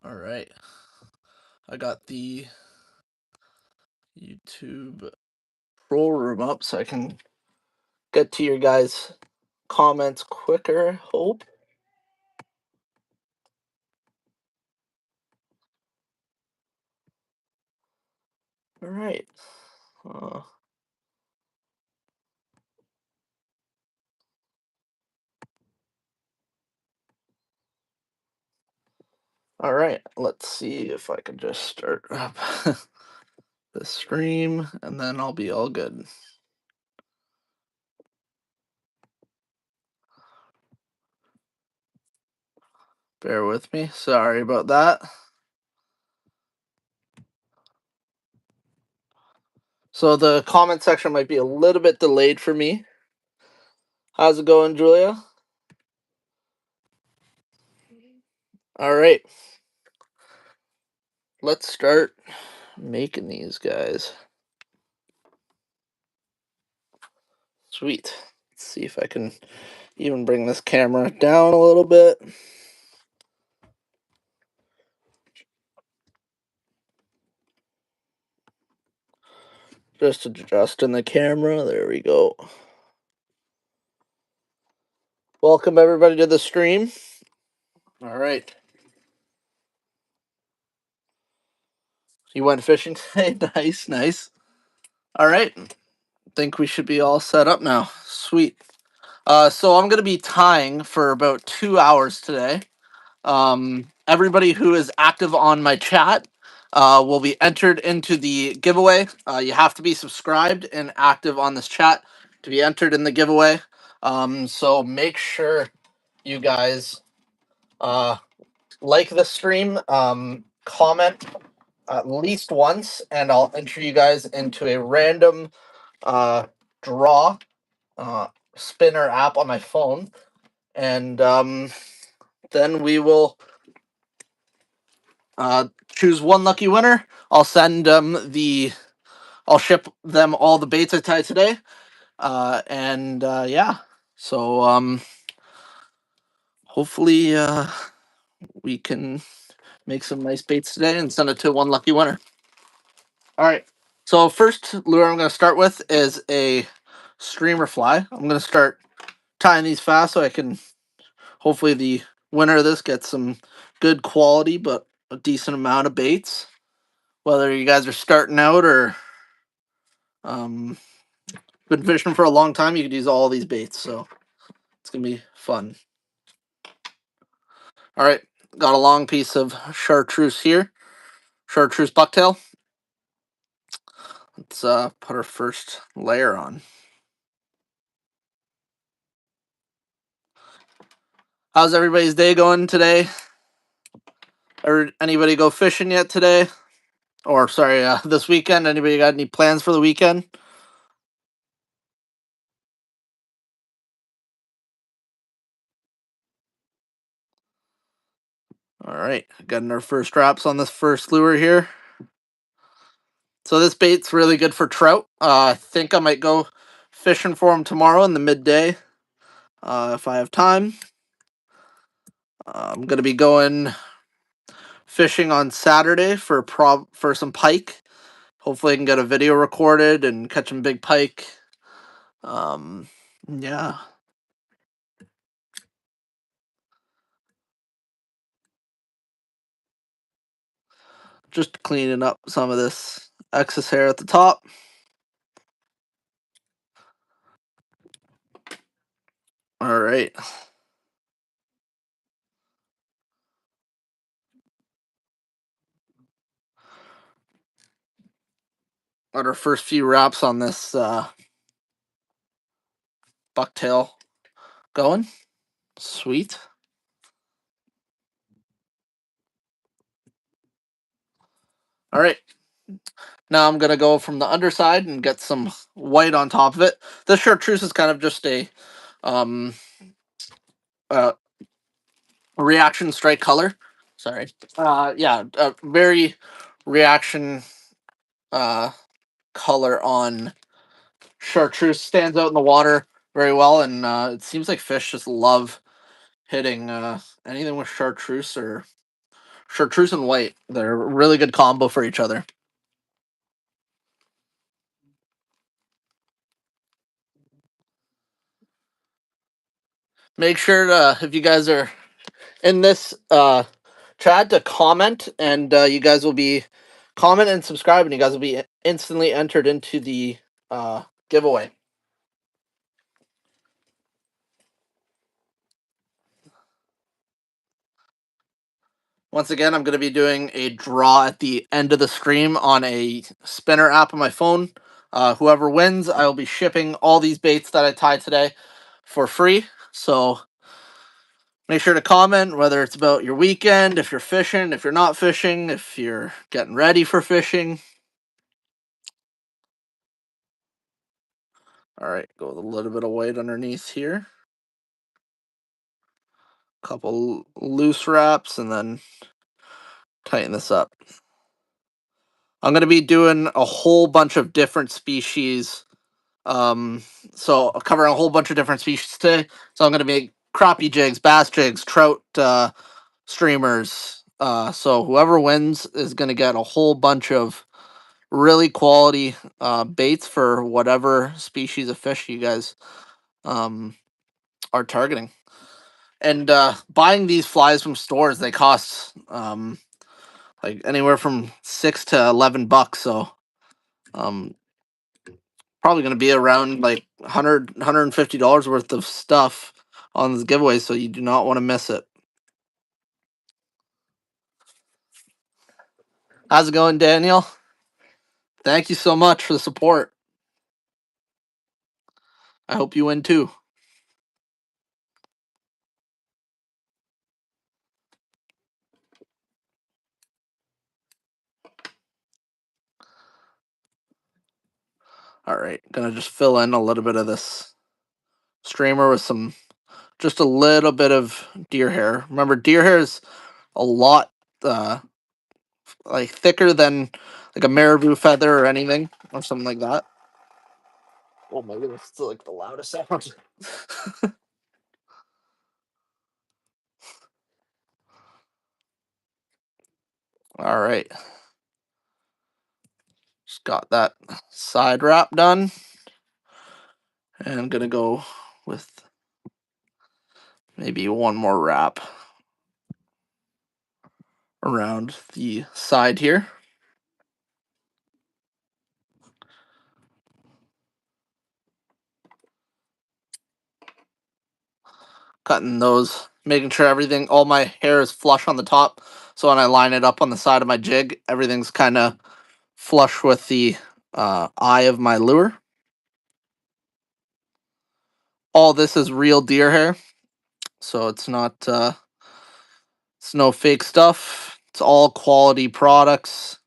All right. I got the YouTube Pro Room up so I can get to your guys' comments quicker, I hope. All right. Uh, all right. Let's see if I can just start up the stream and then I'll be all good. Bear with me. Sorry about that. So the comment section might be a little bit delayed for me. How's it going, Julia? All right. Let's start making these guys. Sweet. Let's see if I can even bring this camera down a little bit. Just adjusting the camera. There we go. Welcome everybody to the stream. All right. You went fishing today? Nice, nice. All right. Think we should be all set up now. Sweet. So I'm gonna be tying for about 2 hours today. Everybody who is active on my chat will be entered into the giveaway. You have to be subscribed and active on this chat to be entered in the giveaway. So make sure you guys like the stream, comment at least once, and I'll enter you guys into a random draw spinner app on my phone. And then we will choose one lucky winner. I'll send I'll ship them all the baits I tied today. And yeah, so hopefully we can make some nice baits today and send it to one lucky winner. All right. So first lure I'm going to start with is a streamer fly. I'm going to start tying these fast so I can hopefully the winner of this gets some good quality but a decent amount of baits. Whether you guys are starting out or been fishing for a long time, you could use all these baits, so it's gonna be fun. All right, got a long piece of chartreuse here, chartreuse bucktail. Let's put our first layer on. How's everybody's day going today? Anybody go fishing yet today? Or sorry, this weekend? Anybody got any plans for the weekend? All right, getting our first drops on this first lure here. So this bait's really good for trout. I think I might go fishing for them tomorrow in the midday if I have time. I'm gonna be going fishing on Saturday for some pike. Hopefully, I can get a video recorded and catch some big pike. Yeah. Just cleaning up some of this excess hair at the top. All right. Got our first few wraps on this bucktail going. Sweet. All right. Now I'm gonna go from the underside and get some white on top of it. This chartreuse is kind of just a um uh reaction strike color. Sorry. Yeah, a very reaction uh color on chartreuse, stands out in the water very well, and it seems like fish just love hitting anything with chartreuse or chartreuse and white. They're a really good combo for each other. Make sure to, if you guys are in this chat, to comment, and you guys will be comment and subscribe, and you guys will be instantly entered into the giveaway. Once again, I'm going to be doing a draw at the end of the stream on a spinner app on my phone. Whoever wins, I will be shipping all these baits that I tied today for free. So make sure to comment whether it's about your weekend, if you're fishing, if you're not fishing, if you're getting ready for fishing. All right, go with a little bit of white underneath here. Couple loose wraps, and then tighten this up. I'm going to be doing a whole bunch of different species. So I'll cover a whole bunch of different species today. So I'm going to make crappie jigs, bass jigs, trout streamers. So whoever wins is going to get a whole bunch of really quality baits for whatever species of fish you guys are targeting. And buying these flies from stores, they cost like anywhere from $6 to $11. So probably going to be around like $150 worth of stuff on this giveaway. So you do not want to miss it. How's it going, Daniel? Thank you so much for the support. I hope you win too. All right, gonna just fill in a little bit of this streamer with just a little bit of deer hair. Remember, deer hair is a lot like thicker than like a marabou feather or anything or something like that. Oh my goodness, it's like the loudest sound. All right, just got that side wrap done, and I'm gonna go with maybe one more wrap around the side here. Cutting those, making sure everything, all my hair is flush on the top. So when I line it up on the side of my jig, everything's kind of flush with the eye of my lure. All this is real deer hair, so it's not, it's no fake stuff. It's all quality products.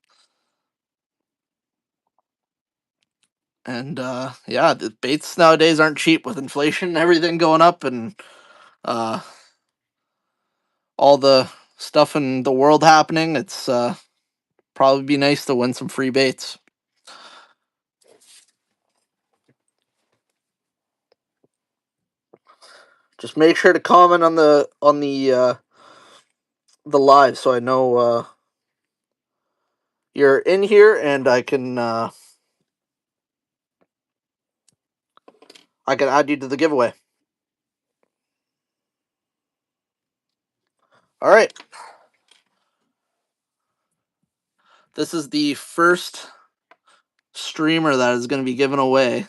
And yeah, the baits nowadays aren't cheap with inflation and everything going up, and uh, all the stuff in the world happening. It's probably be nice to win some free baits. Just make sure to comment on the live so I know you're in here, and I can add you to the giveaway. All right. This is the first streamer that is going to be given away.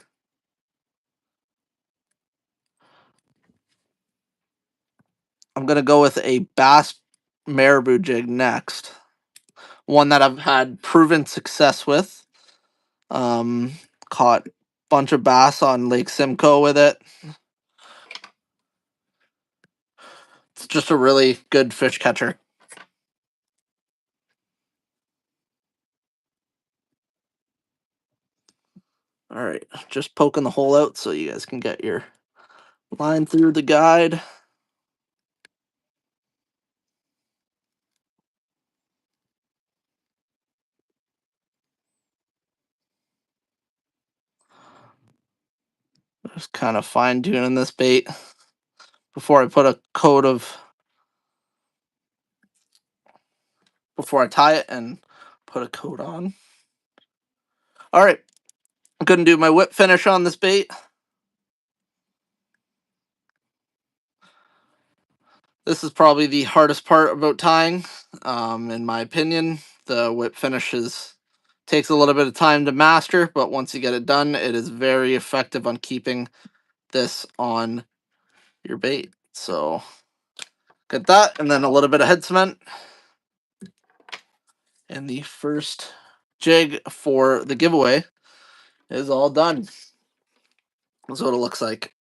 I'm going to go with a bass marabou jig next. One that I've had proven success with. Caught a bunch of bass on Lake Simcoe with it. It's just a really good fish catcher. All right, just poking the hole out so you guys can get your line through the guide. Just kind of fine tuning this bait before I put a coat of before I tie it and put a coat on. All right, I'm gonna do my whip finish on this bait. This is probably the hardest part about tying, in my opinion. The whip finishes takes a little bit of time to master, but once you get it done, it is very effective on keeping this on your bait. So get that, and then a little bit of head cement. And the first jig for the giveaway is all done. That's what it looks like.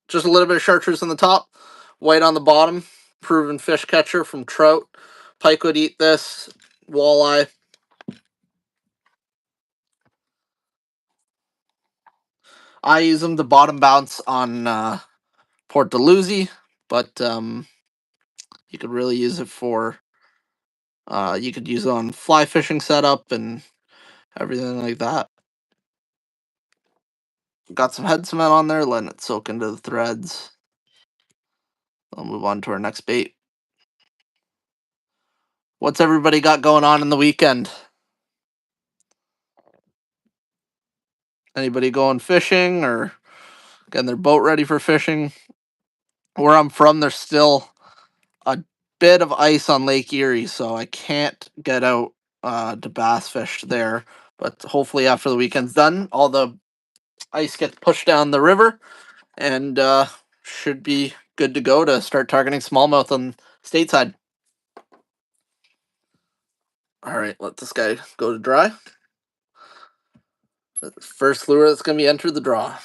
Just a little bit of chartreuse on the top, white on the bottom. Proven fish catcher from trout. Pike would eat this. Walleye. I use them to bottom bounce on Port Dalhousie, but you could really use it for. You could use it on fly fishing setup and everything like that. Got some head cement on there, letting it soak into the threads. I'll move on to our next bait. What's everybody got going on in the weekend? Anybody going fishing or getting their boat ready for fishing? Where I'm from, there's still a bit of ice on Lake Erie, so I can't get out to bass fish there. But hopefully, after the weekend's done, all the ice gets pushed down the river and should be good to go to start targeting smallmouth on stateside. All right, let this guy go to dry. First lure that's going to be entered the draw.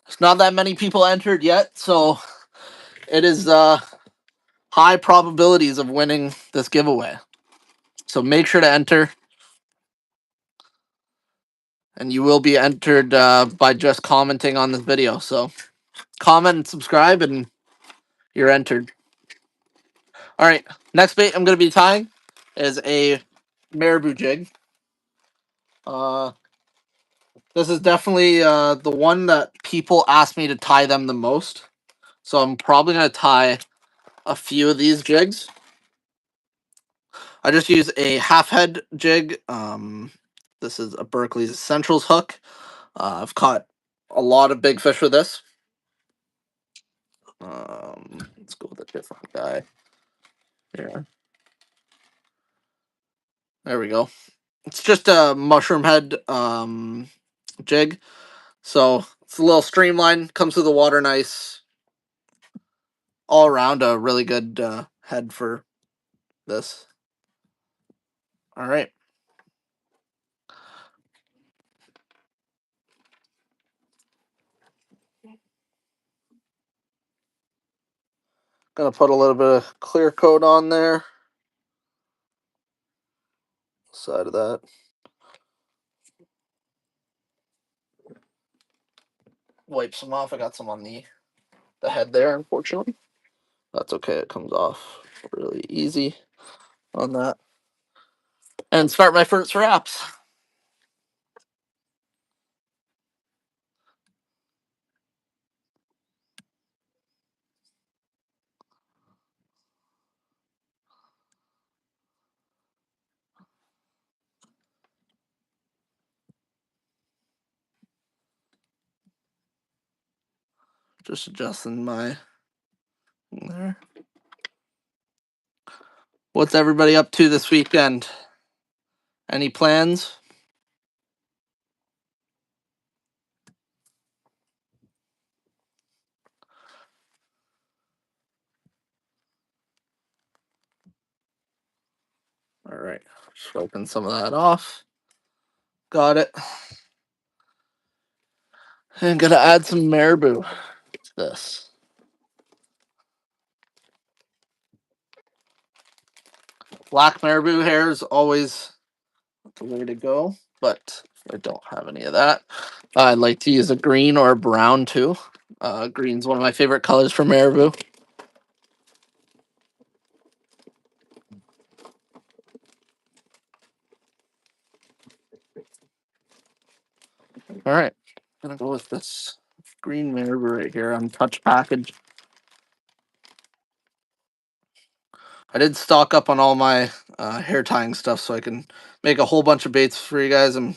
There's not that many people entered yet, so it is high probabilities of winning this giveaway. So make sure to enter. And you will be entered by just commenting on this video. So comment and subscribe and you're entered. All right, next bait I'm going to be tying is a marabou jig. This is definitely the one that people ask me to tie them the most. So I'm probably going to tie a few of these jigs. I just use a half head jig. This is a Berkeley's Essentials hook. I've caught a lot of big fish with this. Let's go with a different guy. Here. There we go. It's just a mushroom head jig. So it's a little streamlined, comes through the water nice. All around a really good head for this. All right. Gonna put a little bit of clear coat on there. Side of that. Wipe some off. I got some on the head there, unfortunately. That's okay. It comes off really easy on that. And start my first wraps. Just adjusting my there. What's everybody up to this weekend? Any plans? All right, just wiping some of that off. Got it. And gonna add some marabou to this. Black marabou hair is always the way to go, but I don't have any of that. I like to use a green or a brown too. Green's one of my favorite colors for marabou. All right, I'm gonna go with this green marabou right here on Touch Package. I did stock up on all my hair tying stuff so I can make a whole bunch of baits for you guys. I'm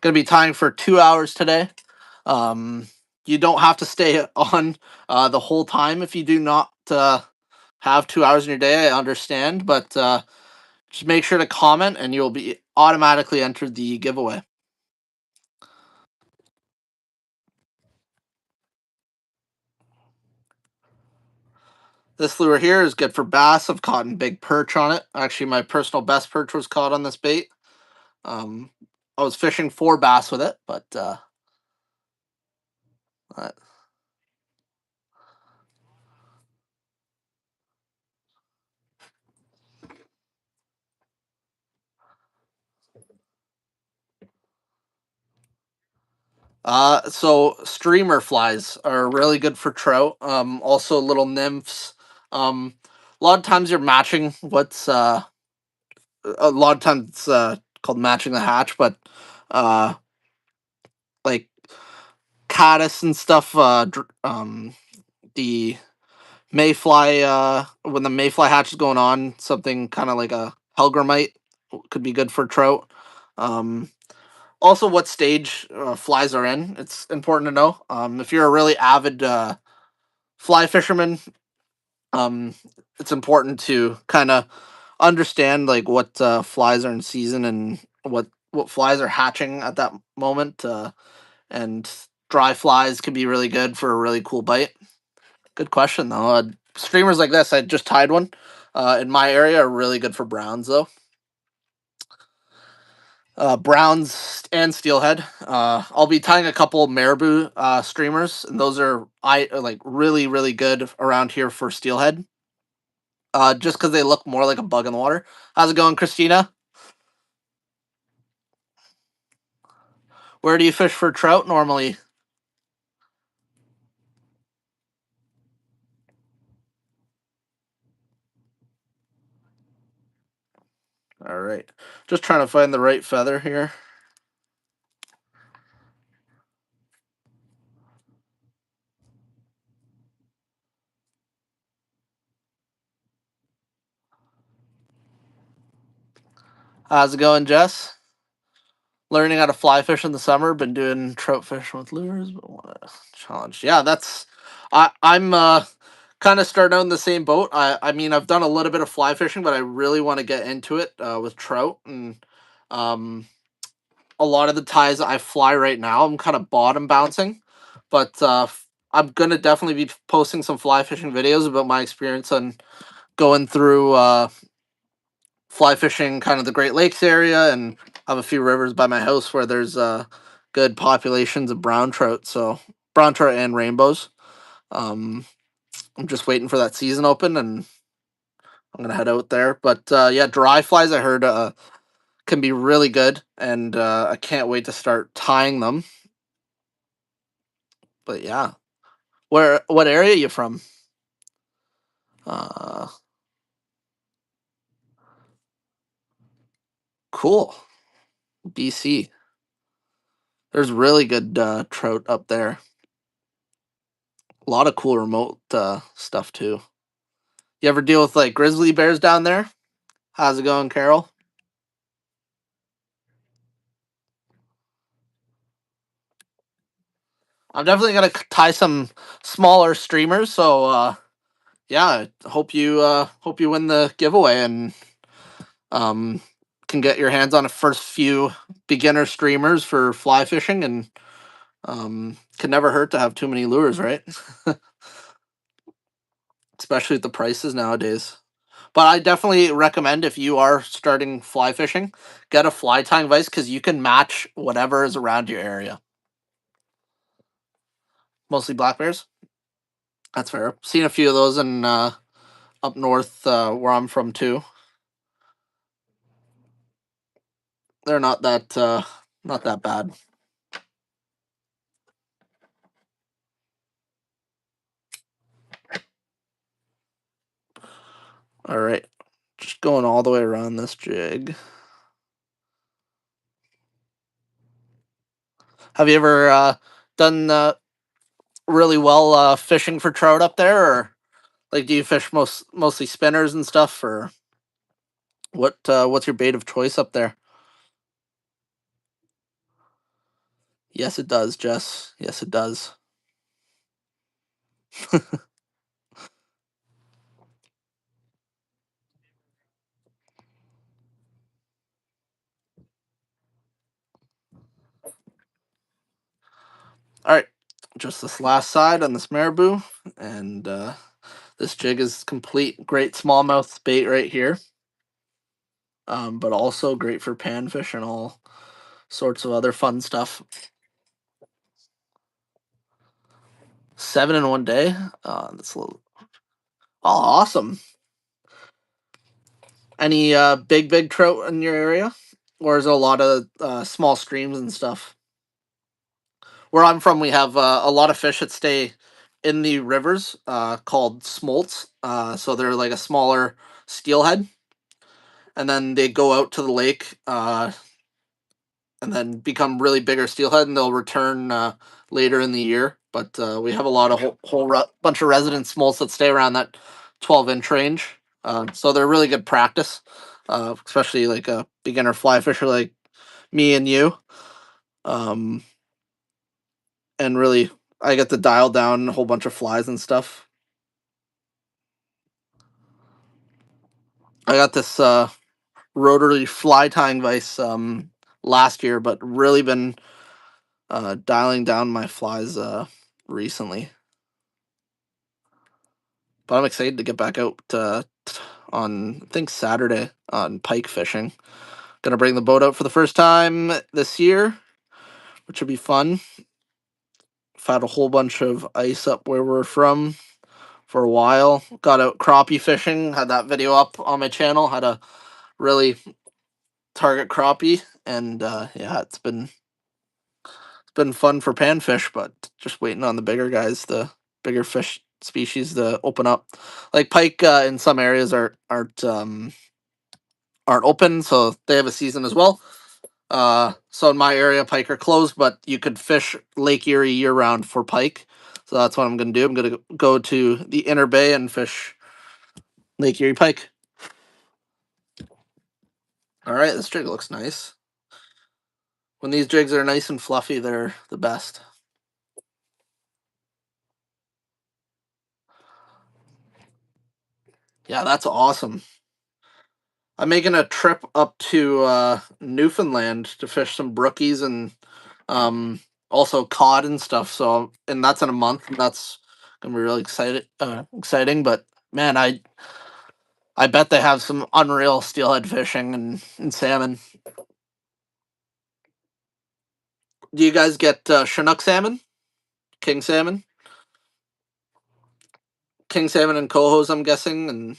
gonna be tying for 2 hours today. Um, you don't have to stay on the whole time if you do not have 2 hours in your day. I understand, but just make sure to comment and you'll be automatically entered the giveaway. This lure here is good for bass. I've caught big perch on it. Actually, my personal best perch was caught on this bait. Um, I was fishing for bass with it, but uh, so streamer flies are really good for trout. Also little nymphs. A lot of times you're matching what's a lot of times it's called matching the hatch, but uh, like caddis and stuff. The mayfly. When the mayfly hatch is going on, something kind of like a helgramite could be good for trout. Um, Also, what stage flies are in. It's important to know. If you're a really avid fly fisherman, um, it's important to kind of understand like what flies are in season and what flies are hatching at that moment. And dry flies can be really good for a really cool bite. Good question though. Streamers like this, I just tied one. In my area, are really good for browns though. Browns and steelhead. I'll be tying a couple marabou streamers, and those are like really good around here for steelhead. Just because they look more like a bug in the water. How's it going, Christina? Where do you fish for trout normally? All right, just trying to find the right feather here. How's it going, Jess? Learning how to fly fish in the summer. Been doing trout fishing with lures, but want to challenge. Yeah, I'm kind of starting out in the same boat. I mean I've done a little bit of fly fishing, but I really want to get into it with trout and um a lot of the ties I fly right now. I'm kind of bottom bouncing, but I'm gonna definitely be posting some fly fishing videos about my experience on going through fly fishing kind of the Great Lakes area, and I have a few rivers by my house where there's good populations of brown trout. So brown trout and rainbows. Um, I'm just waiting for that season open, and I'm gonna head out there. But yeah, dry flies I heard can be really good, and I can't wait to start tying them. But yeah, what area are you from? Uh, cool, BC. There's really good trout up there. A lot of cool remote stuff too. You ever deal with like grizzly bears down there? How's it going, Carol? I'm definitely gonna tie some smaller streamers. So yeah, hope you win the giveaway and um can get your hands on a first few beginner streamers for fly fishing and can never hurt to have too many lures, right? Especially with the prices nowadays. But I definitely recommend if you are starting fly fishing, get a fly tying vise because you can match whatever is around your area. Mostly black bears. That's fair. Seen a few of those in up north where I'm from too. They're not that bad. All right, just going all the way around this jig. Have you ever done really well fishing for trout up there, or Like, do you fish mostly spinners and stuff, or what's your bait of choice up there? Yes, it does, Jess. Yes, it does. All right, just this last side on this marabou, and this jig is complete. Great smallmouth bait right here, but also great for panfish and all sorts of other fun stuff. 7 in one day. That's a little. Oh, awesome. Any big trout in your area, or is it a lot of small streams and stuff? Where I'm from, we have a lot of fish that stay in the rivers called smolts. So they're like a smaller steelhead, and then they go out to the lake and then become really bigger steelhead, and they'll return later in the year. But we have a lot of bunch of resident smolts that stay around that 12-inch range. So they're really good practice, especially like a beginner fly fisher like me and you. Um, and really, I get to dial down a whole bunch of flies and stuff. I got this rotary fly tying vise last year, but really been dialing down my flies recently. But I'm excited to get back out on, I think, Saturday on pike fishing. Gonna bring the boat out for the first time this year, which will be fun. Found a whole bunch of ice up where we're from for a while. Got out crappie fishing. Had that video up on my channel. How to really target crappie, and yeah, it's been fun for panfish, but just waiting on the bigger guys, the bigger fish species to open up. Like pike in some areas aren't open, so they have a season as well. So in my area, pike are closed, but you could fish Lake Erie year round for pike. So that's what I'm gonna do. I'm gonna go to the inner bay and fish Lake Erie pike. All right, this jig looks nice. When these jigs are nice and fluffy, they're the best. Yeah, that's awesome. I'm making a trip up to Newfoundland to fish some brookies and um, also cod and stuff. So, and that's in a month, and that's gonna be really exciting. But man, I bet they have some unreal steelhead fishing and salmon. Do you guys get Chinook salmon, king salmon, king salmon and cohos? I'm guessing. And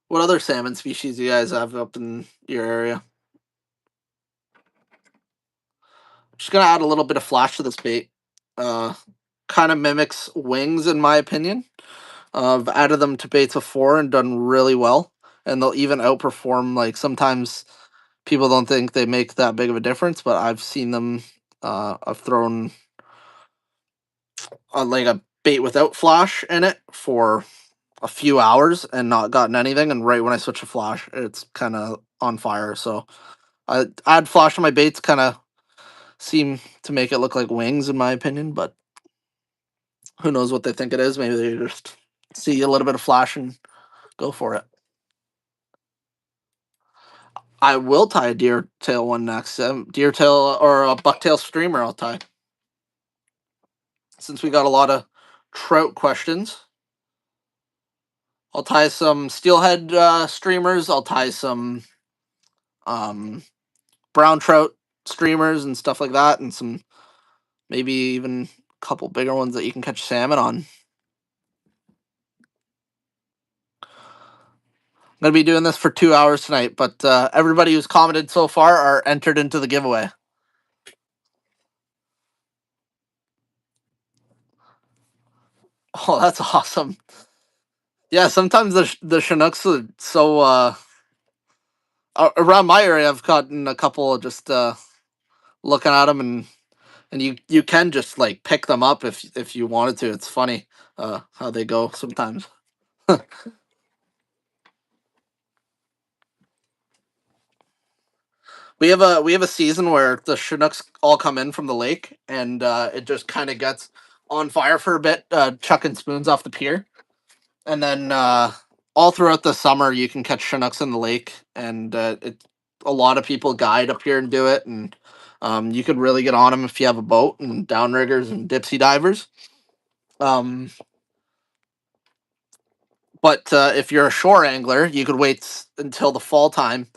what other salmon species do you guys have up in your area? Just gonna add a little bit of flash to this bait. Uh, Kind of mimics wings in my opinion. I've added them to baits before and done really well, and they'll even outperform. Like sometimes people don't think they make that big of a difference, but I've seen them. I've thrown like a bait without flash in it for a few hours and not gotten anything, and right when I switch to flash, it's kind of on fire. So I add flash to my baits, kind of seem to make it look like wings in my opinion, but who knows what they think it is? Maybe they just see a little bit of flash and go for it. I will tie a deer tail one next. Deer tail or a bucktail streamer. I'll tie. Since we got a lot of trout questions, I'll tie some steelhead streamers. I'll tie some um, brown trout streamers and stuff like that, and some maybe even a couple bigger ones that you can catch salmon on. I'm gonna be doing this for 2 hours tonight, but everybody who's commented so far are entered into the giveaway. Oh, that's awesome. Yeah, sometimes the Chinooks are so around my area. I've gotten a couple just looking at them, and you can just like pick them up if you wanted to. It's funny how they go sometimes. We have a season where the Chinooks all come in from the lake, and it just kind of gets on fire for a bit, chucking spoons off the pier, and then all throughout the summer you can catch Chinooks in the lake, and a lot of people guide up here and do it, and you could really get on them if you have a boat and downriggers and dipsy divers. Um, but if you're a shore angler, you could wait until the fall time,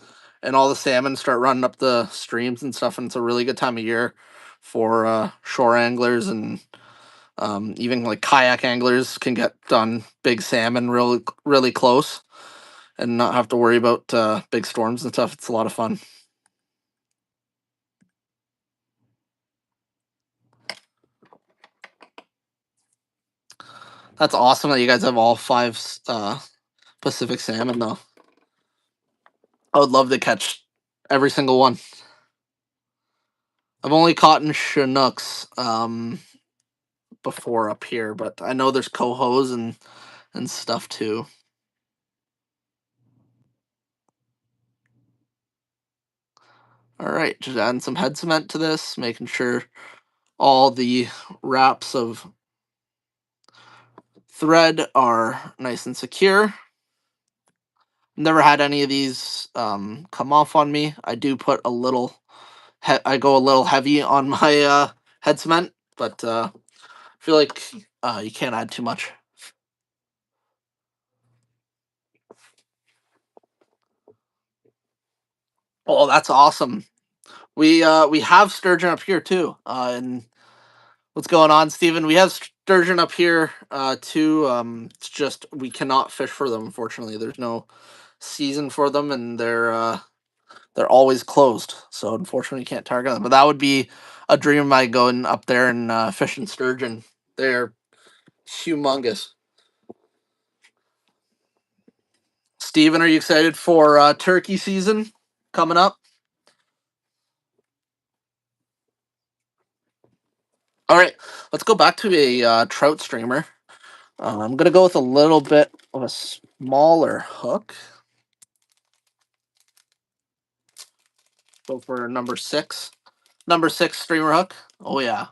and all the salmon start running up the streams and stuff, and it's a really good time of year for shore anglers, and even like kayak anglers can get on big salmon really close and not have to worry about big storms and stuff. It's a lot of fun. That's awesome that you guys have all five Pacific salmon, though. I would love to catch every single one. I've only caught in Chinooks before up here, but I know there's cohos and stuff too. All right, just adding some head cement to this, making sure all the wraps of thread are nice and secure. Never had any of these come off on me. I do put a little, I go a little heavy on my head cement, but I feel like you can't add too much. Oh, that's awesome. We have sturgeon up here too. And what's going on, Stephen? We have sturgeon up here too. It's just we cannot fish for them. Unfortunately, there's no season for them, and they're always closed. So unfortunately, you can't target them. But that would be a dream of mine, going up there and fishing sturgeon. They're humongous. Steven, are you excited for turkey season coming up? All right, let's go back to a trout streamer. I'm gonna go with a little bit of a smaller hook. Go for number six. Number six streamer hook. Oh yeah.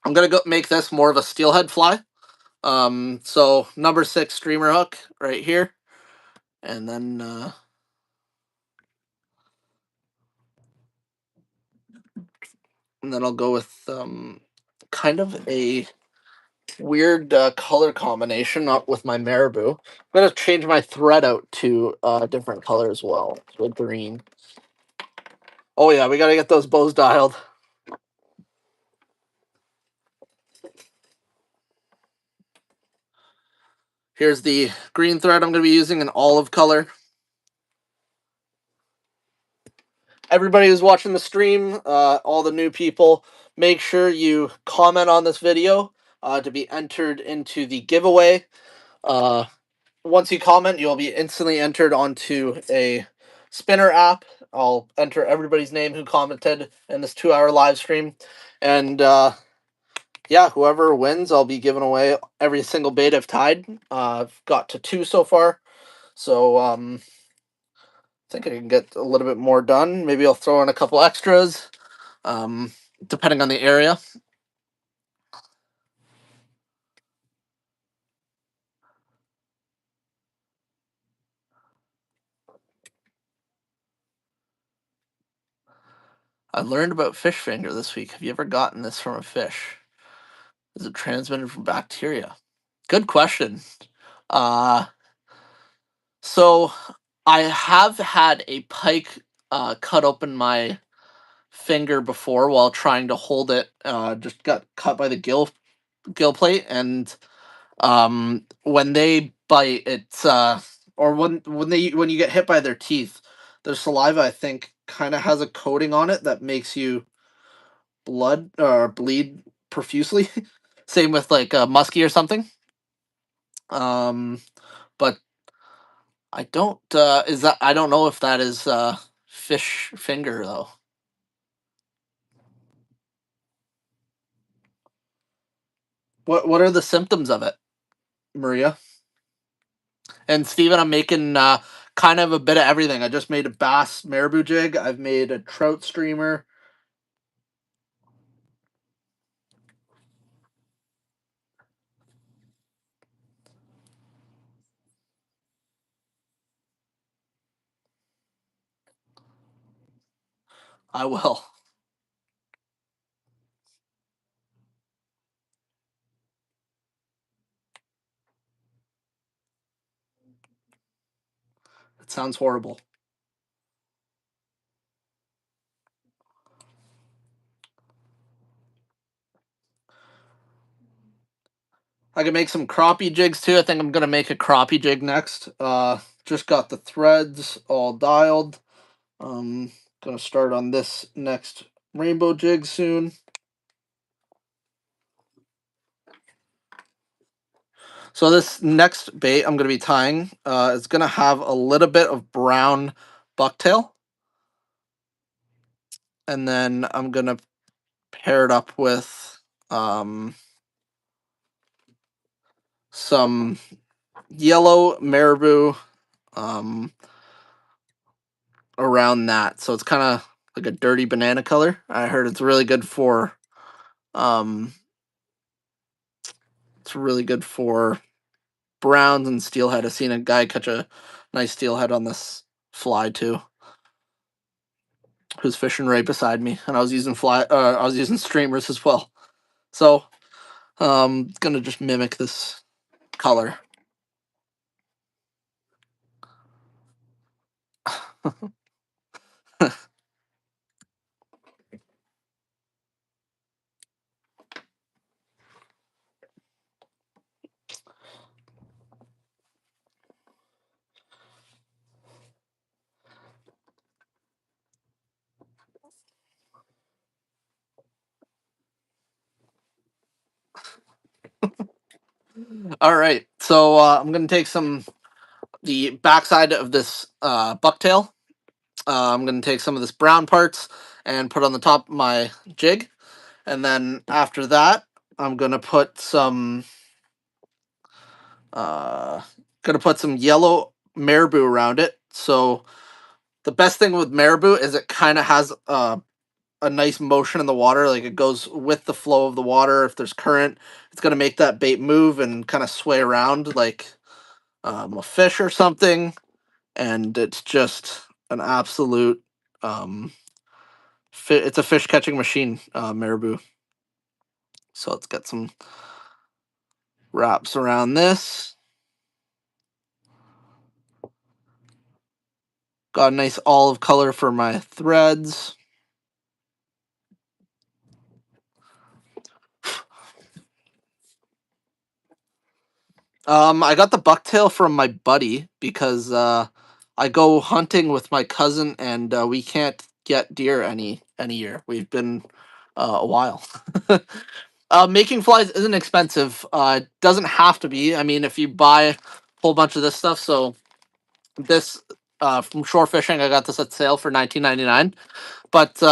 I'm gonna go make this more of a steelhead fly. So number six streamer hook right here, and then I'll go with kind of a weird color combination, not with my marabou. I'm gonna change my thread out to a different color as well, to a green. Oh yeah, we gotta get those bows dialed. Here's the green thread I'm gonna be using, an olive color. Everybody who's watching the stream, all the new people, make sure you comment on this video to be entered into the giveaway. Uh, Once you comment, you'll be instantly entered onto a spinner app. I'll enter everybody's name who commented in this 2-hour live stream. And yeah, whoever wins, I'll be giving away every single bait I've tied. I've got to 2 so far. So I think I can get a little bit more done. Maybe I'll throw in a couple extras, um, depending on the area. I learned about fish finger this week. Have you ever gotten this from a fish? Is it transmitted from bacteria? Good question. Uh, so I have had a pike cut open my finger before while trying to hold it. Just got cut by the gill plate, and when they bite, it's or when you get hit by their teeth, their saliva, I think, kind of has a coating on it that makes you blood or bleed profusely. Same with like muskie or something. Um, but I don't is that I don't know if that is fish finger, though. What are the symptoms of it, Maria? And Steven, I'm making kind of a bit of everything. I just made a bass marabou jig. I've made a trout streamer. I will. It sounds horrible. I can make some crappie jigs too. I think I'm gonna make a crappie jig next. Just got the threads all dialed. Gonna start on this next rainbow jig soon. So this next bait I'm gonna be tying is gonna have a little bit of brown bucktail, and then I'm gonna pair it up with um, some yellow marabou um, around that. So it's kind of like a dirty banana color. I heard um, it's really good for browns and steelhead. I've seen a guy catch a nice steelhead on this fly too, who's fishing right beside me, and I was using I was using streamers as well. So gonna just mimic this color. All right, so I'm gonna take the backside of this bucktail. I'm gonna take some of this brown parts and put on the top of my jig, and then after that, I'm uh, gonna put some yellow marabou around it. So the best thing with marabou is it kind of has a nice motion in the water, like it goes with the flow of the water. If there's current, it's gonna make that bait move and kind of sway around like a fish or something, and it's just an absolute it's a fish catching machine, marabou. So let's get some wraps around this. Got a nice olive color for my threads. I got the bucktail from my buddy because I go hunting with my cousin, and we can't get deer any year. We've been a while. Making flies isn't expensive. It doesn't have to be. I mean, if you buy a whole bunch of this stuff, so this from shore fishing, I got this at sale for 19.99. But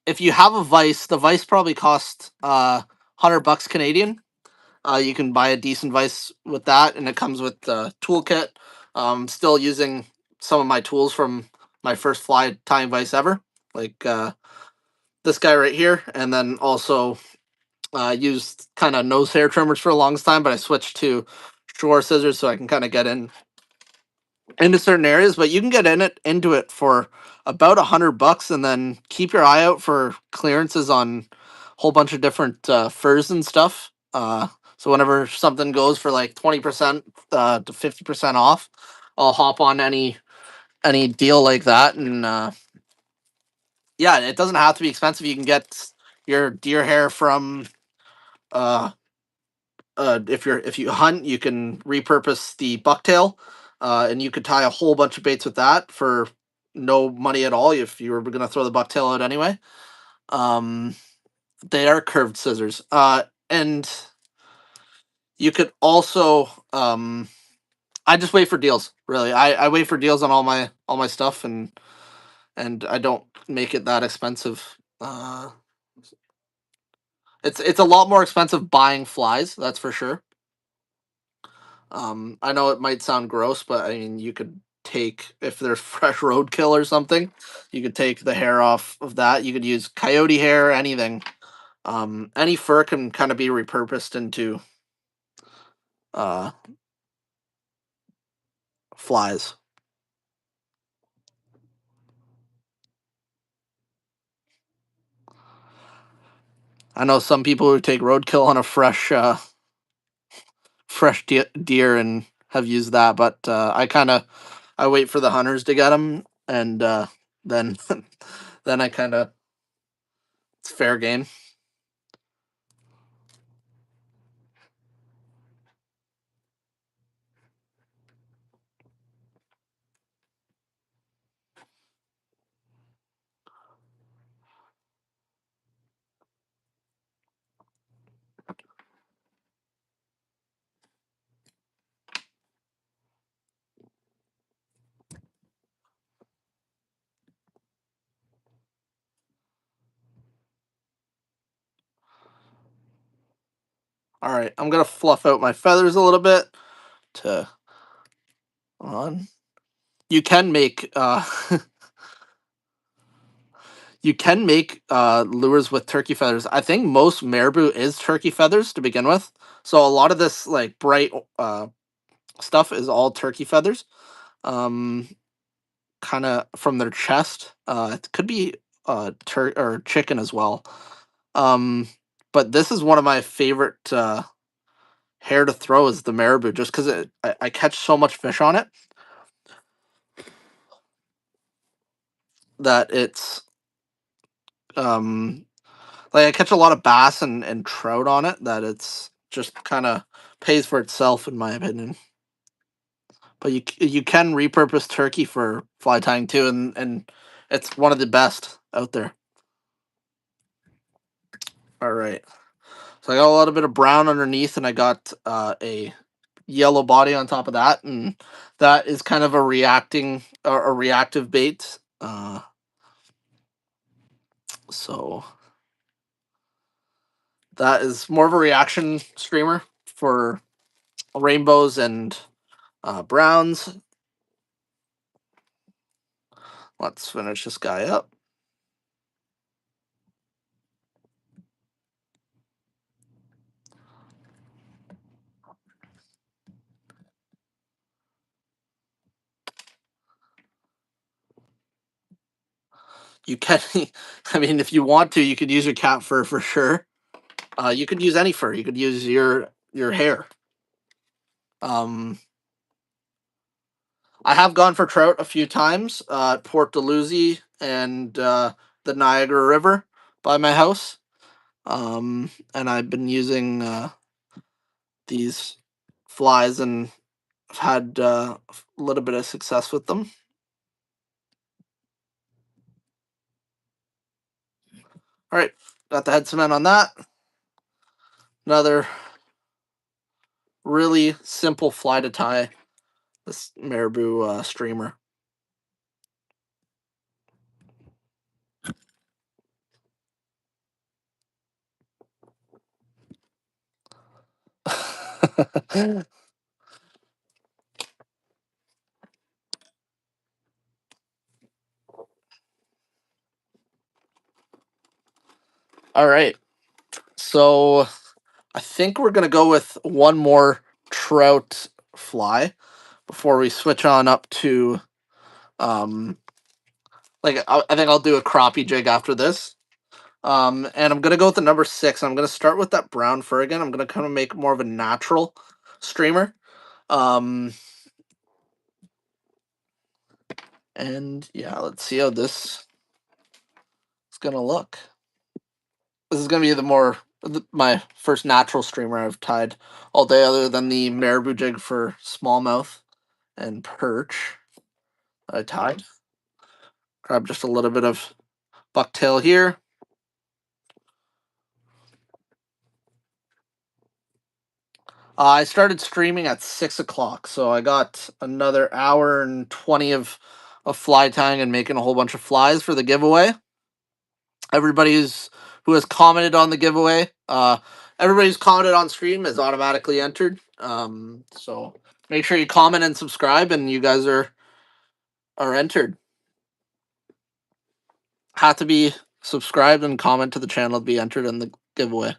if you have a vise, the vise probably costs $100 Canadian. You can buy a decent vise with that, and it comes with the toolkit. Still using some of my tools from my first fly tying vise ever, like this guy right here, and then also used kind of nose hair trimmers for the longest time, but I switched to shore scissors so I can kind of get into certain areas. But you can get into it for about $100, and then keep your eye out for clearances on a whole bunch of different furs and stuff. So whenever something goes for like 20% to 50% off, I'll hop on any deal like that. And yeah, it doesn't have to be expensive. You can get your deer hair from uh, if you hunt, you can repurpose the bucktail, and you could tie a whole bunch of baits with that for no money at all if you were going to throw the bucktail out anyway. Um, they are curved scissors, and you could also. I just wait for deals. Really, I wait for deals on all my stuff, and I don't make it that expensive. It's a lot more expensive buying flies, that's for sure. I know it might sound gross, but I mean, you could take if there's fresh roadkill or something, you could take the hair off of that. You could use coyote hair, anything. Any fur can kind of be repurposed into uh, flies. I know some people who take roadkill on a fresh deer and have used that, but I wait for the hunters to get them, and then then I kind of it's fair game. All right, I'm gonna fluff out my feathers a little bit to on. You can make you can make lures with turkey feathers. I think most marabou is turkey feathers to begin with. So a lot of this like bright stuff is all turkey feathers. Um, kind of from their chest. It could be or chicken as well. Um, but this is one of my favorite hair to throw is the marabou, just because I catch so much fish on it that it's um like I catch a lot of bass and trout on it that it's just kind of pays for itself in my opinion. But you can repurpose turkey for fly tying too, and it's one of the best out there. All right, so I got a little bit of brown underneath, and I got a yellow body on top of that, and that is kind of a reactive bait. So that is more of a reaction streamer for rainbows and browns. Let's finish this guy up. You can, I mean, if you want to, you could use your cat fur for sure. You could use any fur. You could use your hair. Um, I have gone for trout a few times at Port Dalhousie and the Niagara River by my house. And I've been using these flies and I've had a little bit of success with them. All right, got the head cement on that. Another really simple fly to tie this marabou streamer. All right, so I think we're gonna go with one more trout fly before we switch on up to I think I'll do a crappie jig after this. And I'm gonna go with the number 6. I'm gonna start with that brown fur again. I'm gonna kind of make more of a natural streamer. Um, and yeah, let's see how this is gonna look. This is gonna be my first natural streamer I've tied all day, other than the marabou jig for smallmouth and perch that I tied. Grab just a little bit of bucktail here. I started streaming at 6 o'clock, so I got another hour and 20 of fly tying and making a whole bunch of flies for the giveaway. Everybody who's who has commented on the giveaway. Everybody who's commented on stream is automatically entered. So make sure you comment and subscribe, and you guys are entered. Have to be subscribed and comment to the channel to be entered in the giveaway.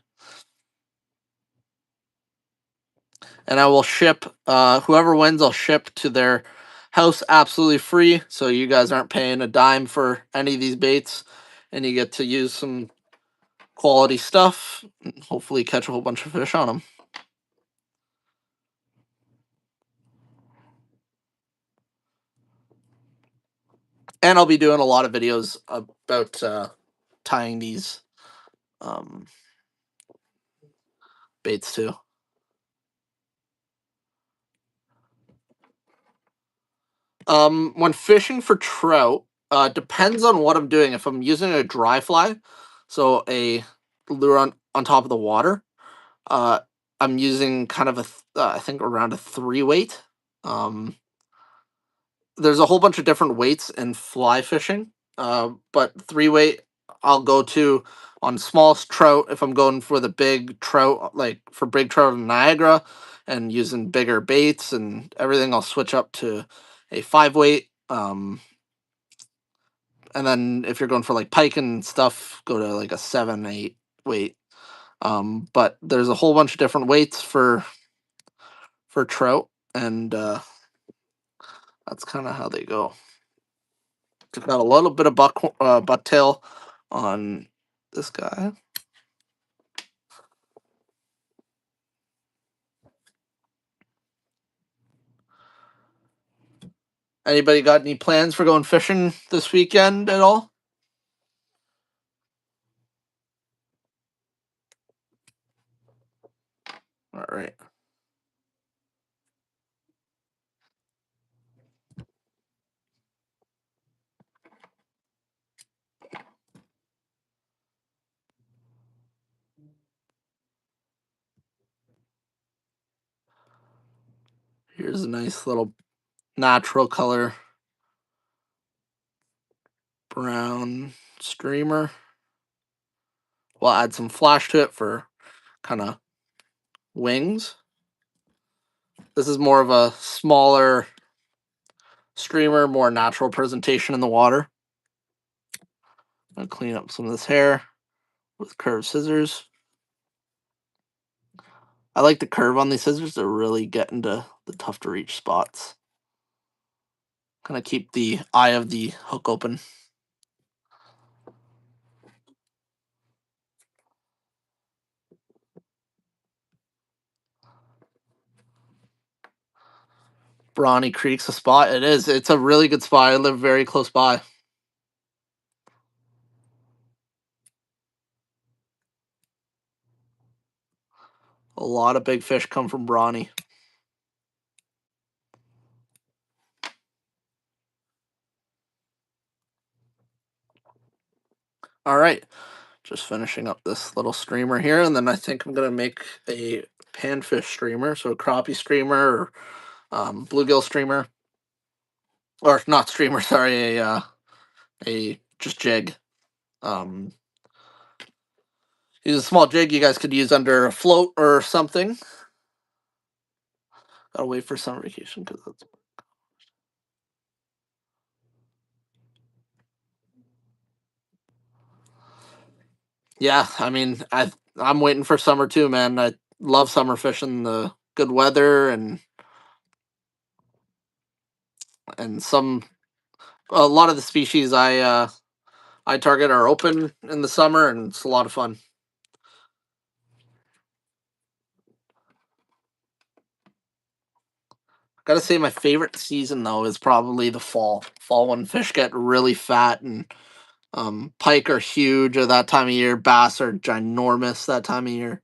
And I will ship whoever wins. I'll ship to their house absolutely free, so you guys aren't paying a dime for any of these baits, and you get to use some quality stuff and hopefully catch a whole bunch of fish on them. And I'll be doing a lot of videos about tying these baits too. When fishing for trout, depends on what I'm doing. If I'm using a dry fly, so a lure on top of the water, uh, I'm using kind of I think around a 3 weight. There's a whole bunch of different weights in fly fishing, but 3 weight I'll go to on small trout if I'm going for the big trout, like for big trout in Niagara, and using bigger baits and everything. I'll switch up to a 5 weight. And then if you're going for like pike and stuff, go to like a 7, 8 weight. But there's a whole bunch of different weights for trout, and that's kind of how they go. It's got a little bit of bucktail on this guy. Anybody got any plans for going fishing this weekend at all? All right. Here's a nice little natural color brown streamer. We'll add some flash to it for kind of wings. This is more of a smaller streamer, more natural presentation in the water. I'll clean up some of this hair with curved scissors. I like the curve on these scissors to really get into the tough to reach spots. Kind of keep the eye of the hook open. Brawny Creek's a spot. It is. It's a really good spot. I live very close by. A lot of big fish come from Brawny. All right. Just finishing up this little streamer here, and then I think I'm going to make a panfish streamer, so a crappie streamer or bluegill streamer. Or not streamer, sorry, a just jig. Use a small jig you guys could use under a float or something. Gotta wait for summer vacation because that's. Yeah, I mean, I'm waiting for summer too, man. I love summer fishing, the good weather and some a lot of the species I target are open in the summer, and it's a lot of fun. Gotta say, my favorite season though is probably the fall. Fall when fish get really fat and pike are huge at that time of year. Bass are ginormous that time of year.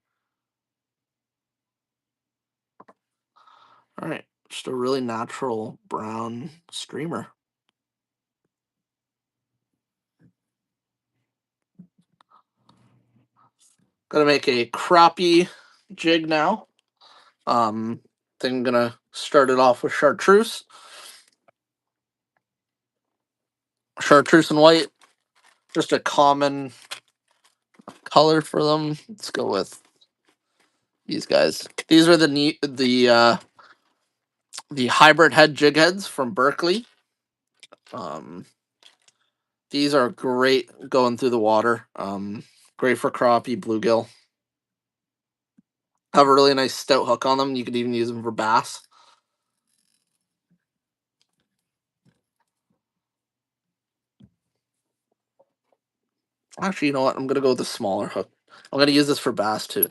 All right, just a really natural brown streamer. Gonna make a crappie jig now. Then I'm gonna start it off with chartreuse. Chartreuse and white, just a common color for them. Let's go with these guys. These are the hybrid head jig heads from Berkeley. Um, these are great going through the water. Great for crappie, bluegill. Have a really nice stout hook on them. You could even use them for bass. Actually, you know what? I'm gonna go with the smaller hook. I'm gonna use this for bass too,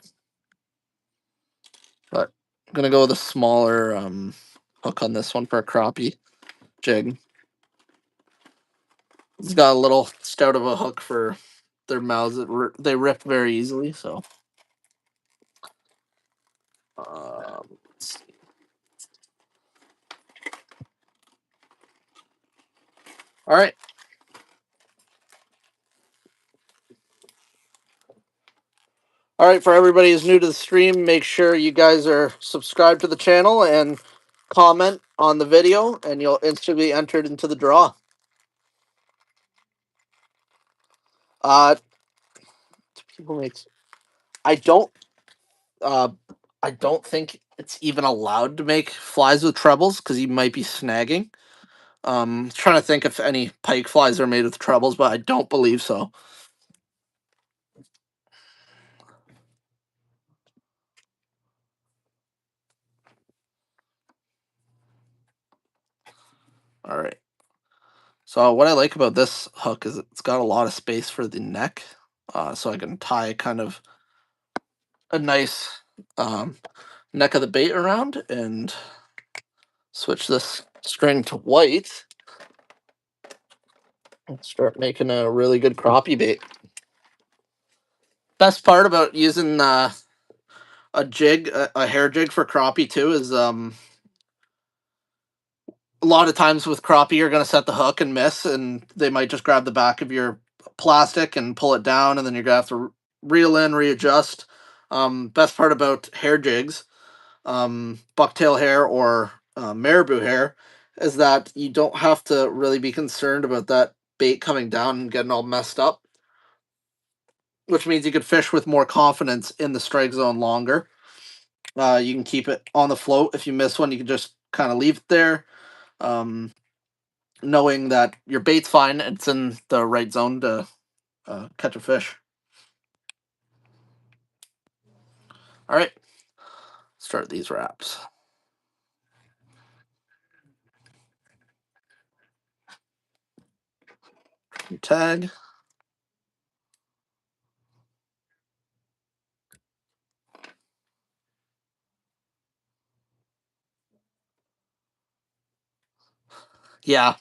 but I'm gonna go with a smaller hook on this one for a crappie jig. It's got a little stout of a hook for their mouths. They rip very easily. So, let's see. All right. All right, for everybody who's new to the stream, make sure you guys are subscribed to the channel and comment on the video, and you'll instantly be entered into the draw. Uh, people make. I don't. Uh, I don't think it's even allowed to make flies with trebles because you might be snagging. Trying to think if any pike flies are made with trebles, but I don't believe so. All right. So what I like about this hook is it's got a lot of space for the neck, so I can tie kind of a nice neck of the bait around and switch this string to white and start making a really good crappie bait. Best part about using a jig, a hair jig for crappie too, is a lot of times with crappie you're going to set the hook and miss, and they might just grab the back of your plastic and pull it down, and then you're going to have to reel in, readjust. Best part about hair jigs, bucktail hair or marabou hair, is that you don't have to really be concerned about that bait coming down and getting all messed up, which means you could fish with more confidence in the strike zone longer. You can keep it on the float. If you miss one, you can just kind of leave it there, knowing that your bait's fine. It's in the right zone to catch a fish. All right, start these wraps. Tag. Yeah,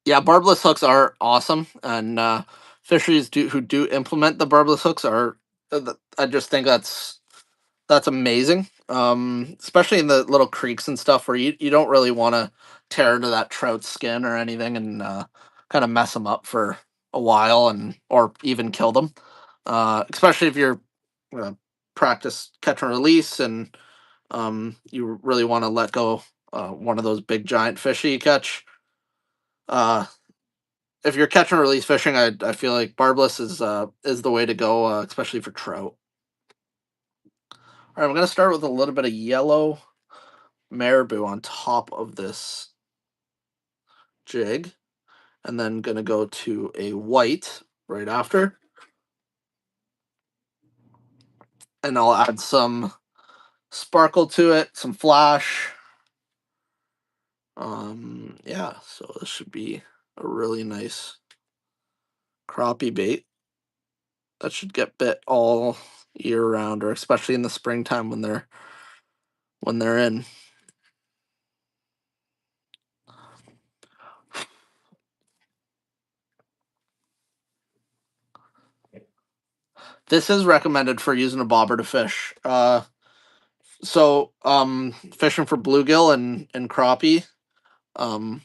yeah, barbless hooks are awesome, and fisheries who do implement the barbless hooks are. I just think that's amazing. Especially in the little creeks and stuff where you don't really want to tear into that trout skin or anything and kind of mess them up for a while and or even kill them. Especially if you're uh, practice catch and release and you really want to let go one of those big giant fish that you catch. Uh, if you're catch and release fishing, I feel like barbless is the way to go, especially for trout. All right, I'm gonna start with a little bit of yellow marabou on top of this jig, and then gonna go to a white right after, and I'll add some sparkle to it, some flash. Yeah, so this should be a really nice crappie bait that should get bit all year round, or especially in the springtime when they're in. This is recommended for using a bobber to fish. Fishing for bluegill and crappie, um,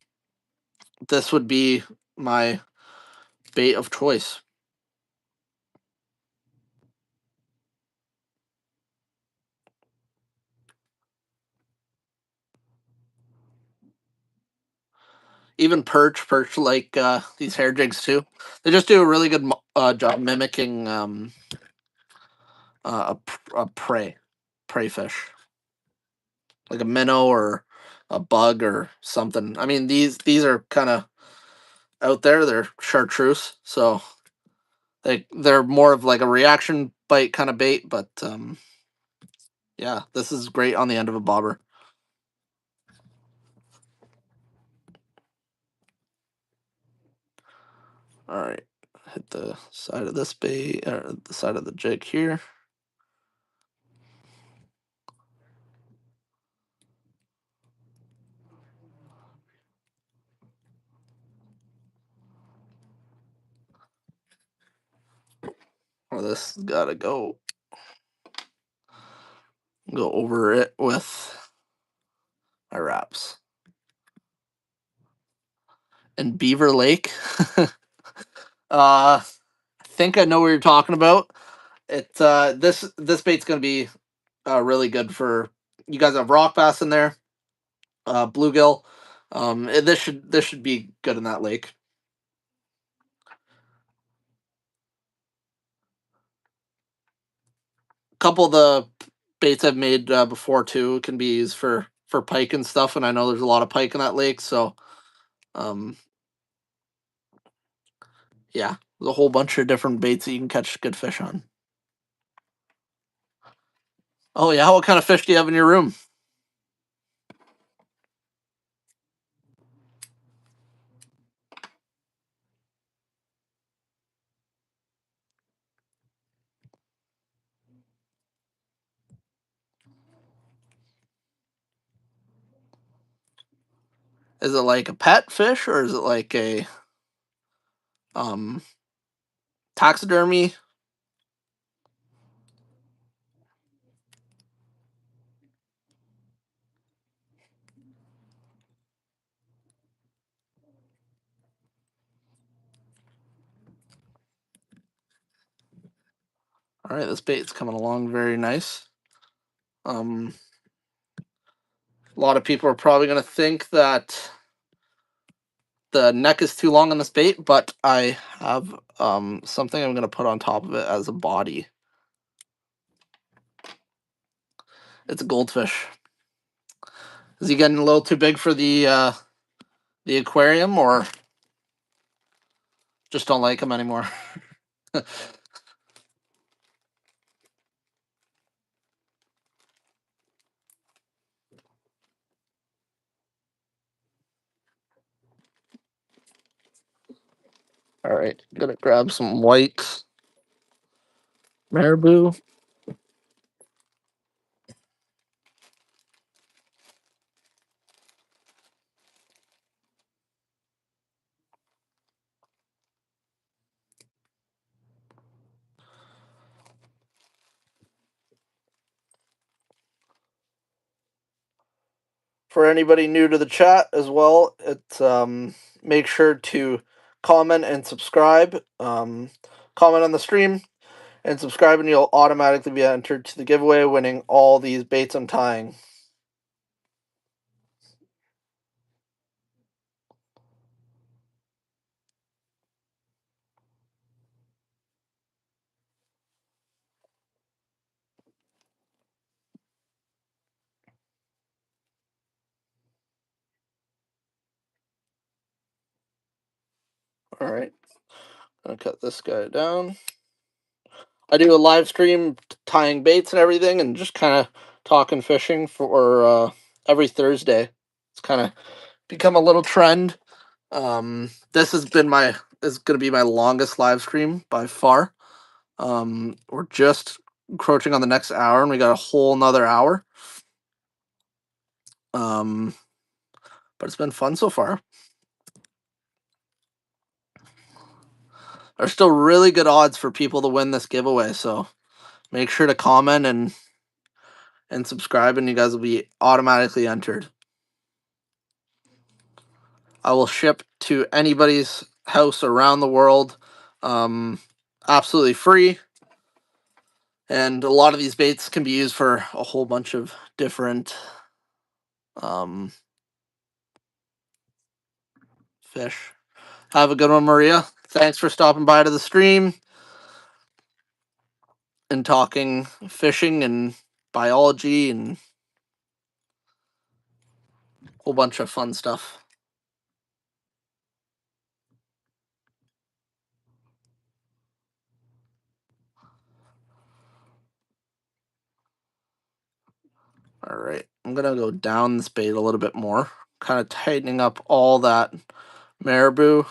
this would be my bait of choice. even perch like these hair jigs too. They just do a really good job mimicking a prey fish, like a minnow or a bug or something. I mean, these are kind of out there. They're chartreuse, so they're more of like a reaction bite kind of bait. But yeah, this is great on the end of a bobber. All right, hit the side of this bait or the side of the jig here. Or this gotta go over it with my wraps. And Beaver Lake. I think I know what you're talking about. This bait's gonna be really good for you guys. Have rock bass in there, bluegill. This should be good in that lake. A couple of the baits I've made before too can be used for pike and stuff, and I know there's a lot of pike in that lake. So um, yeah, there's a whole bunch of different baits that you can catch good fish on. Oh yeah, what kind of fish do you have in your room? Is it like a pet fish or is it like a um taxidermy? All right, this bait's coming along very nice. Um, a lot of people are probably going to think that the neck is too long on this bait, but I have something I'm going to put on top of it as a body. It's a goldfish. Is he getting a little too big for the aquarium, or just don't like him anymore? All right, gonna grab some white marabou. For anybody new to the chat as well, it's make sure to comment and subscribe. Comment on the stream and subscribe, and you'll automatically be entered to the giveaway, winning all these baits I'm tying. All right, gonna cut this guy down. I do a live stream tying baits and everything, and just kind of talking fishing for every Thursday. It's kind of become a little trend. This has been my is going to be my longest live stream by far. We're just encroaching on the next hour, and we got a whole another hour. Um, but it's been fun so far. There's still really good odds for people to win this giveaway, so make sure to comment and subscribe, and you guys will be automatically entered. I will ship to anybody's house around the world, absolutely free. And a lot of these baits can be used for a whole bunch of different fish. Have a good one, Maria. Thanks for stopping by to the stream and talking fishing and biology and a whole bunch of fun stuff. All right, I'm gonna go down this bait a little bit more, kind of tightening up all that marabou.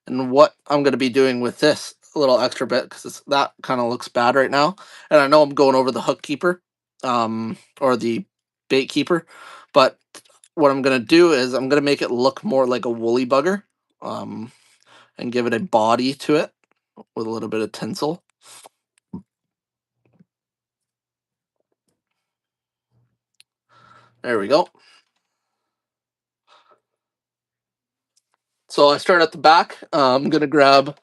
And what I'm gonna be doing with this a little extra bit because that kind of looks bad right now, and I know I'm going over the hook keeper, or the bait keeper, but what I'm gonna do is I'm gonna make it look more like a woolly bugger, um, and give it a body to it with a little bit of tinsel. There we go. So I start at the back. I'm gonna grab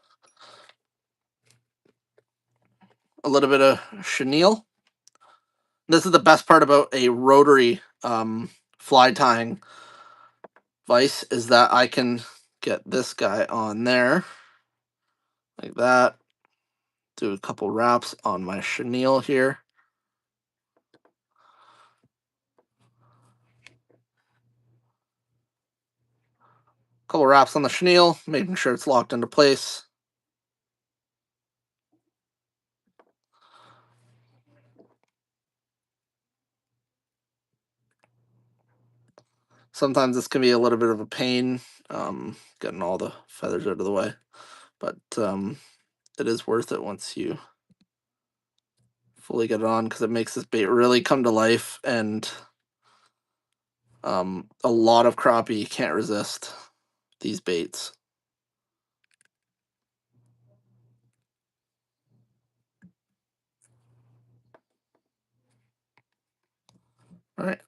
a little bit of chenille. This is the best part about a rotary fly tying vise is that I can get this guy on there like that. Do a couple wraps on my chenille here. Couple wraps on the chenille, making sure it's locked into place. Sometimes this can be a little bit of a pain, getting all the feathers out of the way, but it is worth it once you fully get it on because it makes this bait really come to life, and a lot of crappie can't resist these baits. All right,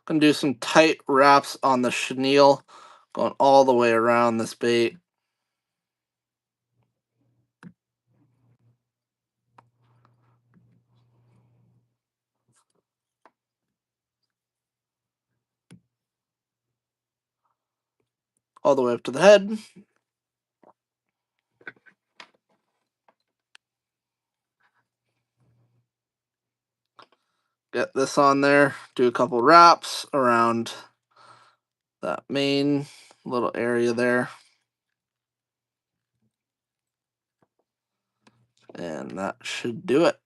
gonna do some tight wraps on the chenille, going all the way around this bait. All the way up to the head. Get this on there, do a couple wraps around that main little area there. And that should do it.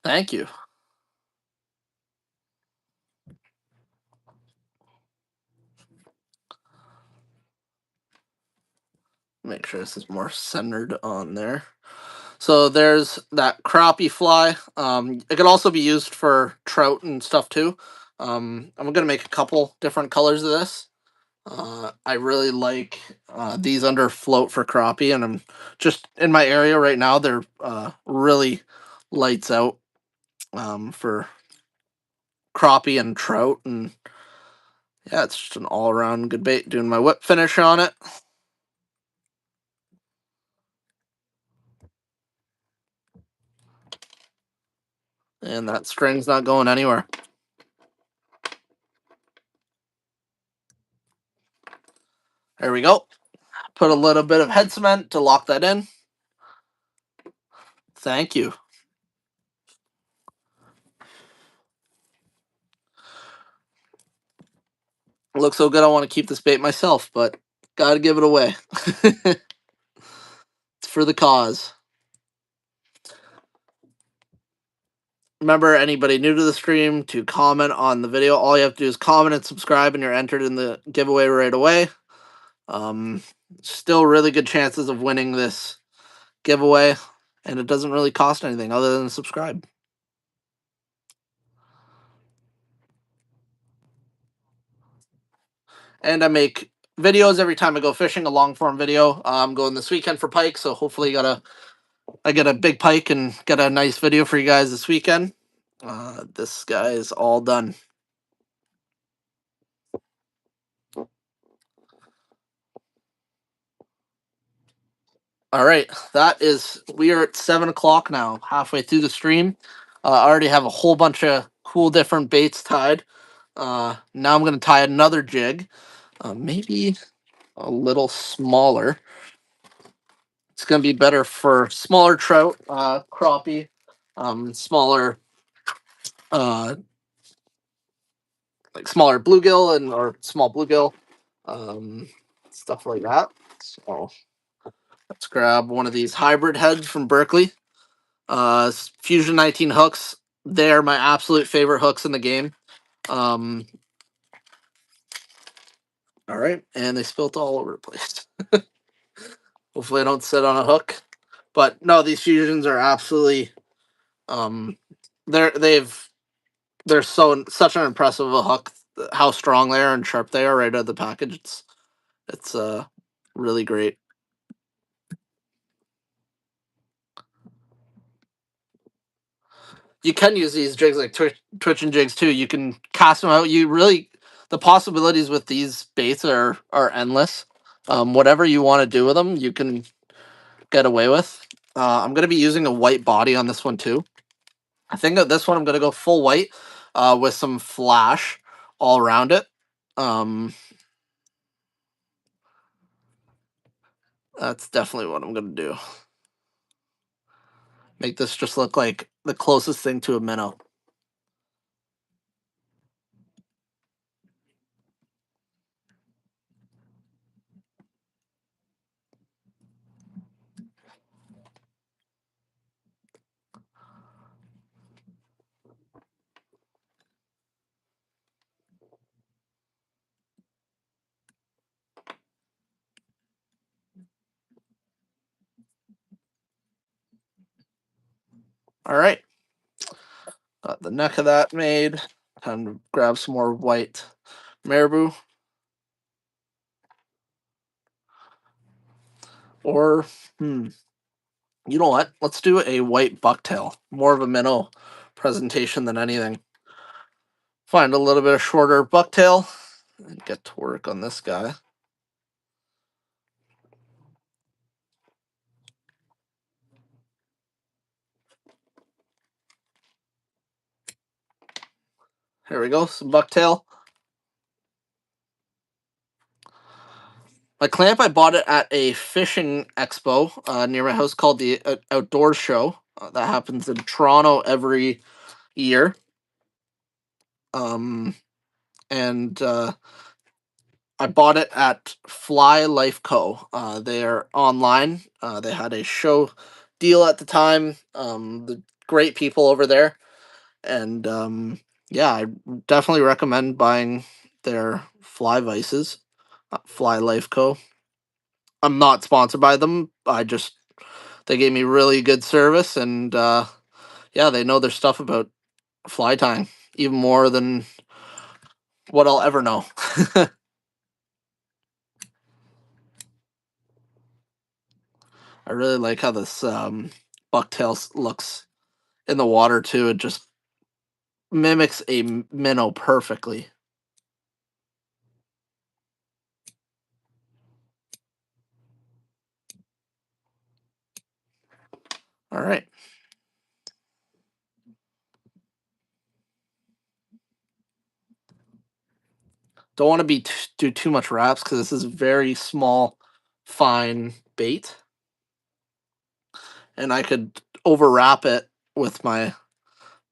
Thank you. Make sure this is more centered on there. So there's that crappie fly. It could also be used for trout and stuff too. I'm gonna make a couple different colors of this. I really like these under float for crappie, and I'm just in my area right now. They're really lights out for crappie and trout, and yeah, it's just an all around good bait. Doing my whip finish on it. And that string's not going anywhere. There we go. Put a little bit of head cement to lock that in. Thank you. It looks so good I want to keep this bait myself, but gotta give it away. It's for the cause. Remember, anybody new to the stream, to comment on the video. All you have to do is comment and subscribe, and you're entered in the giveaway right away. Still really good chances of winning this giveaway, and it doesn't really cost anything other than subscribe. And I make videos every time I go fishing, a long form video. I'm going this weekend for pike, so hopefully I get a big pike and get a nice video for you guys this weekend. This guy is all done. All right, we are at 7 o'clock now, halfway through the stream. I already have a whole bunch of cool different baits tied. Now I'm going to tie another jig, maybe a little smaller. It's going to be better for smaller trout, crappie, smaller, uh, like smaller bluegill and or small bluegill, um, stuff like that. So let's grab one of these hybrid heads from Berkeley. Fusion 19 hooks. They are my absolute favorite hooks in the game. Um, all right, and they spilt all over the place. Hopefully, I don't sit on a hook. But no, these fusions are absolutely um, they've they're such an impressive a hook. How strong they are and sharp they are right out of the package. It's really great. You can use these jigs like twitching jigs too. You can cast them out. You really the possibilities with these baits are endless. Whatever you want to do with them, you can get away with. I'm gonna be using a white body on this one too. I think that this one I'm gonna go full white with some flash all around it. Um, that's definitely what I'm gonna do. Make this just look like the closest thing to a minnow. All right, got the neck of that made. Time to grab some more white marabou. Or, you know what? Let's do a white bucktail. More of a minnow presentation than anything. Find a little bit of shorter bucktail and get to work on this guy. Here we go, some bucktail. My clamp, I bought it at a fishing expo near my house called the Outdoors Show. That happens in Toronto every year. And I bought it at Fly Life Co. They're online. They had a show deal at the time. The great people over there, and yeah, I definitely recommend buying their fly vices. Fly Life Co. I'm not sponsored by them. They gave me really good service, and yeah, they know their stuff about fly tying even more than what I'll ever know. I really like how this bucktail looks in the water too. It just mimics a minnow perfectly. All right. Don't want to do too much wraps because this is very small, fine bait, and I could overwrap it with my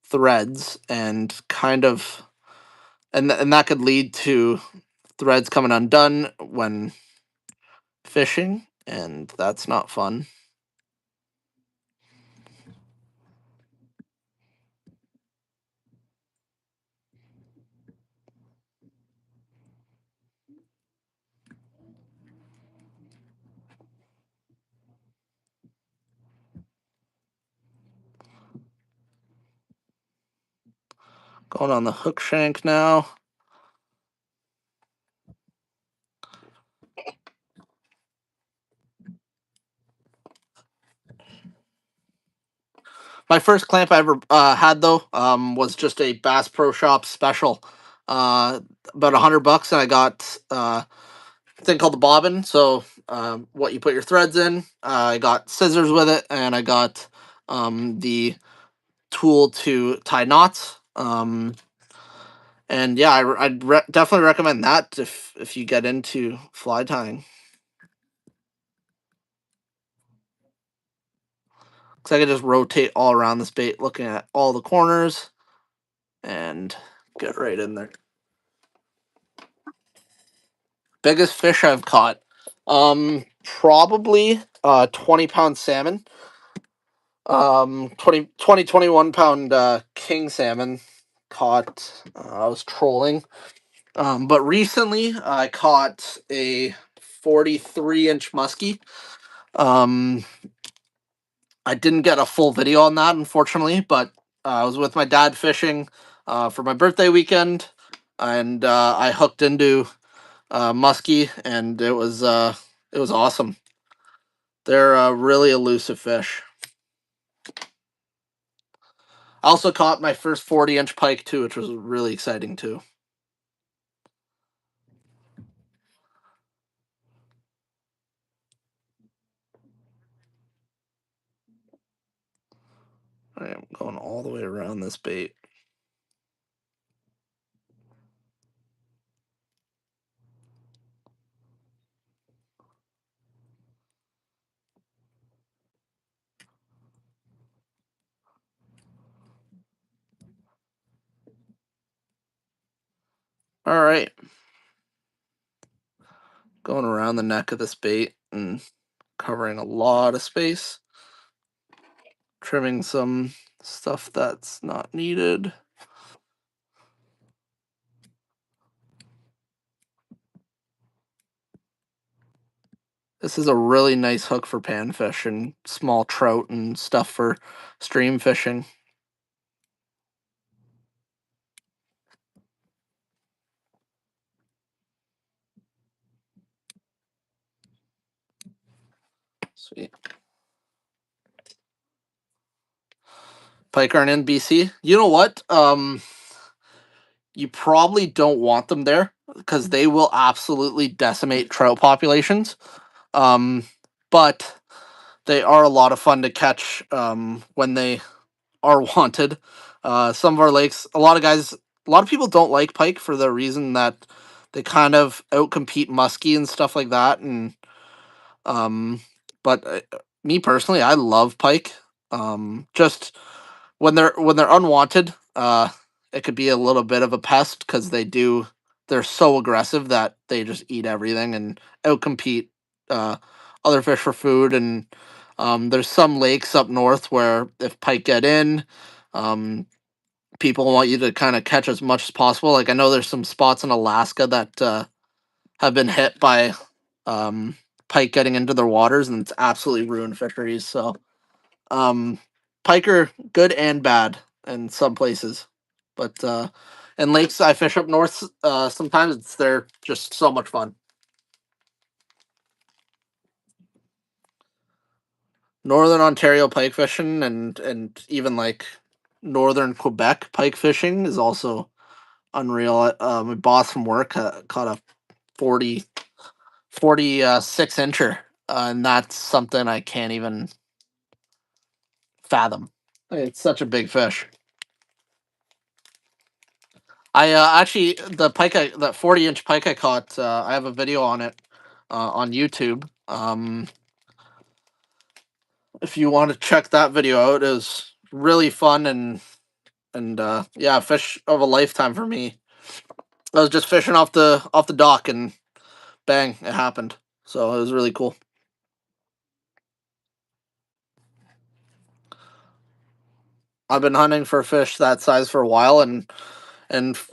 threads and kind of and that could lead to threads coming undone when fishing, and that's not fun. Going on the hook shank now. My first clamp I ever had though was just a Bass Pro Shop special, about $100, and I got a thing called the bobbin. So what you put your threads in. I got scissors with it, and I got the tool to tie knots. And yeah, definitely recommend that if you get into fly tying. Because I can just rotate all around this bait, looking at all the corners, and get right in there. Biggest fish I've caught, probably 20-pound salmon. 21 pound king salmon caught. I was trolling. But recently I caught a 43-inch muskie. Um, I didn't get a full video on that, unfortunately, but I was with my dad fishing for my birthday weekend, and I hooked into muskie, and it was awesome. They're a really elusive fish. I also caught my first 40-inch pike too, which was really exciting too. I am going all the way around this bait. All right. Going around the neck of this bait and covering a lot of space. Trimming some stuff that's not needed. This is a really nice hook for panfish and small trout and stuff for stream fishing. Sweet. Pike aren't in BC. You know what? You probably don't want them there because they will absolutely decimate trout populations. Um, but they are a lot of fun to catch when they are wanted. Some of our lakes, a lot of people don't like pike for the reason that they kind of outcompete muskie and stuff like that. And um, but me personally, I love pike. Just when they're unwanted, it could be a little bit of a pest because they're so aggressive that they just eat everything and outcompete uh, other fish for food. And there's some lakes up north where if pike get in, um, people want you to kind of catch as much as possible. Like I know there's some spots in Alaska that have been hit by um, pike getting into their waters, and it's absolutely ruined fisheries. So um, pike are good and bad in some places, but in lakes I fish up north, sometimes they're just so much fun. Northern Ontario pike fishing and even like northern Quebec pike fishing is also unreal. My boss from work caught a 40 46 incher, and that's something I can't even fathom. It's such a big fish. I actually that 40-inch pike I caught. I have a video on it on YouTube. If you want to check that video out, it was really fun and yeah, fish of a lifetime for me. I was just fishing off the dock and bang, it happened. So it was really cool. I've been hunting for fish that size for a while, and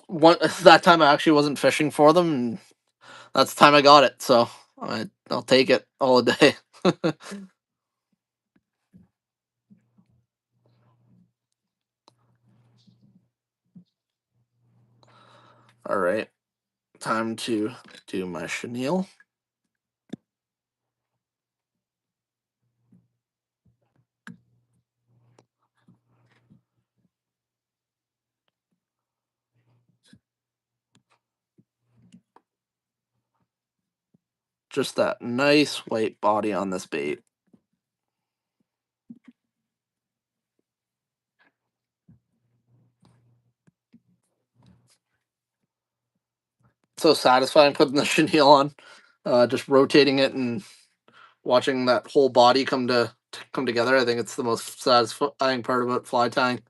one that time I actually wasn't fishing for them, and that's the time I got it. So I'll take it all day. All right, time to do my chenille. Just that nice white body on this bait. so satisfying putting the chenille on, just rotating it and watching that whole body come together. I think it's the most satisfying part about fly tying.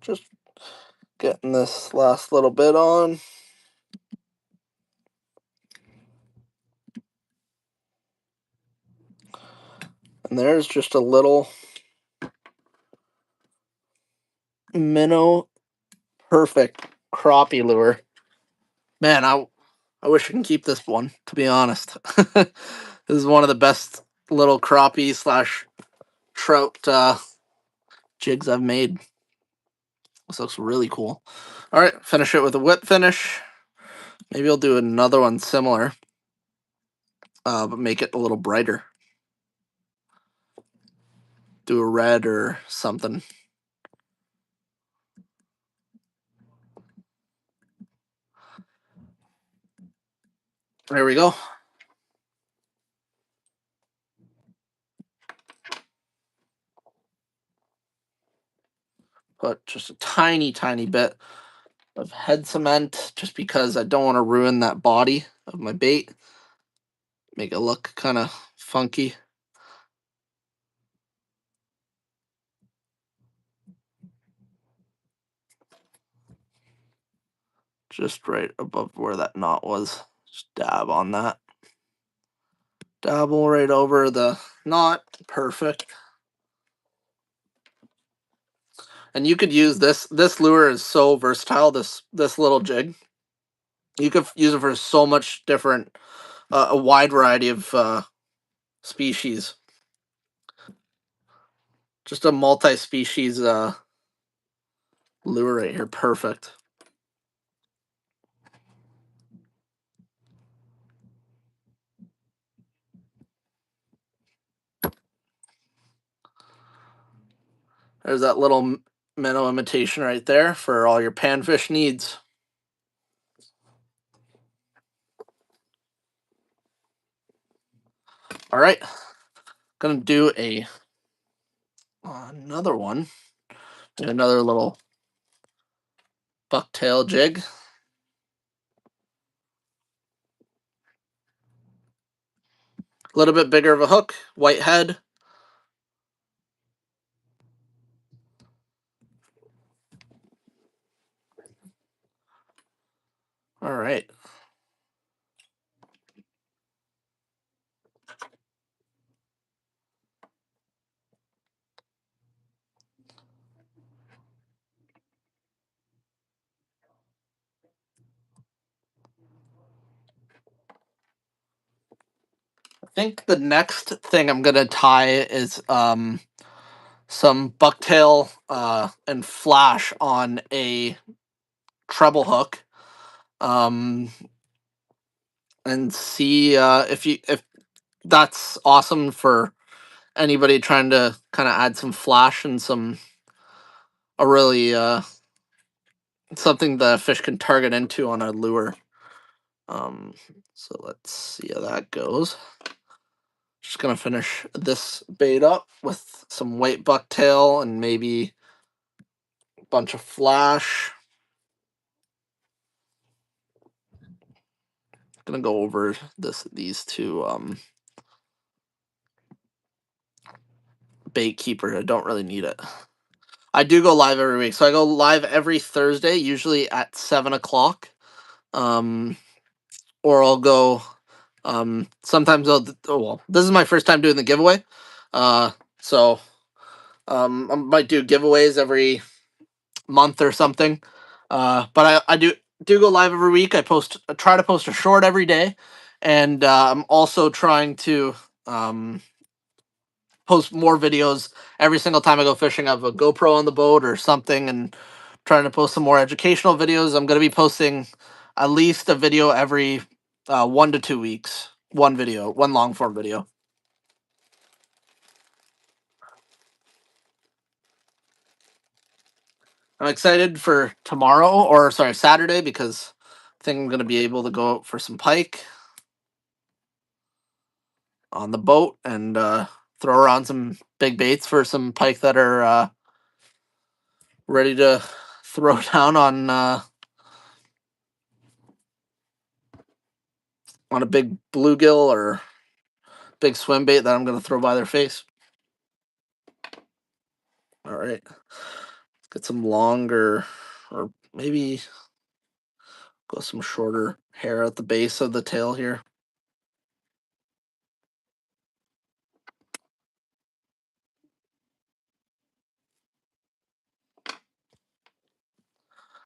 Just getting this last little bit on. And there's just a little minnow perfect crappie lure. Man, I wish I can keep this one, to be honest. This is one of the best little crappie slash trout jigs I've made. This looks really cool. All right, finish it with a whip finish. Maybe I'll do another one similar, but make it a little brighter. Do a red or something. There we go. Put just a tiny, tiny bit of head cement just because I don't want to ruin that body of my bait. Make it look kind of funky. Just right above where that knot was. Just dab on that. Dabble right over the knot. Perfect. And you could use this. This lure is so versatile. This little jig. You could use it for so much different, a wide variety of species. Just a multi-species lure right here. Perfect. There's that little minnow imitation right there for all your panfish needs. All right, gonna do another one. Do another little bucktail jig. A little bit bigger of a hook, white head. All right. I think the next thing I'm gonna tie is some bucktail and flash on a treble hook. And see if that's awesome for anybody trying to kind of add some flash and some a really something the fish can target into on a lure. Um, so let's see how that goes. Just gonna finish this bait up with some white bucktail and maybe a bunch of flash. Gonna go over these two bait keepers. I don't really need it. I do go live every week, so I go live every Thursday, usually at 7 o'clock. Um, or I'll go. Sometimes oh well, this is my first time doing the giveaway, so I might do giveaways every month or something. But I do go live every week. I try to post a short every day, and I'm also trying to post more videos every single time I go fishing. I have a GoPro on the boat or something, and trying to post some more educational videos. I'm going to be posting at least a video every 1 to 2 weeks. One video, one long form video. I'm excited for tomorrow, or sorry, Saturday, because I think I'm going to be able to go out for some pike on the boat and throw around some big baits for some pike that are ready to throw down on a big bluegill or big swim bait that I'm going to throw by their face. All right, let's get some longer, or maybe go some shorter hair at the base of the tail here.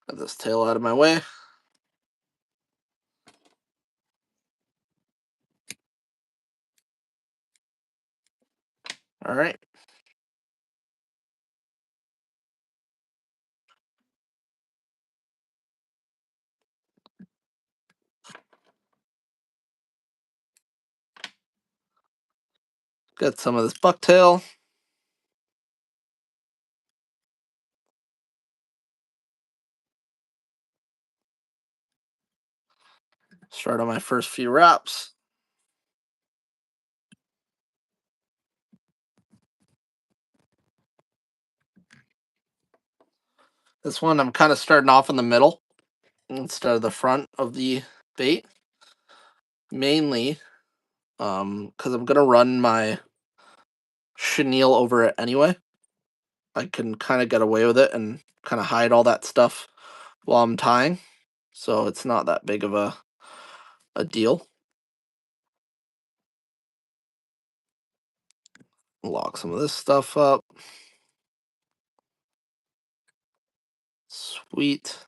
Get this tail out of my way. All right. Get some of this bucktail. Start on my first few wraps. This one I'm kind of starting off in the middle instead of the front of the bait, mainly because I'm gonna run my chenille over it anyway. I can kind of get away with it and kind of hide all that stuff while I'm tying, so it's not that big of a deal. Lock some of this stuff up. Sweet.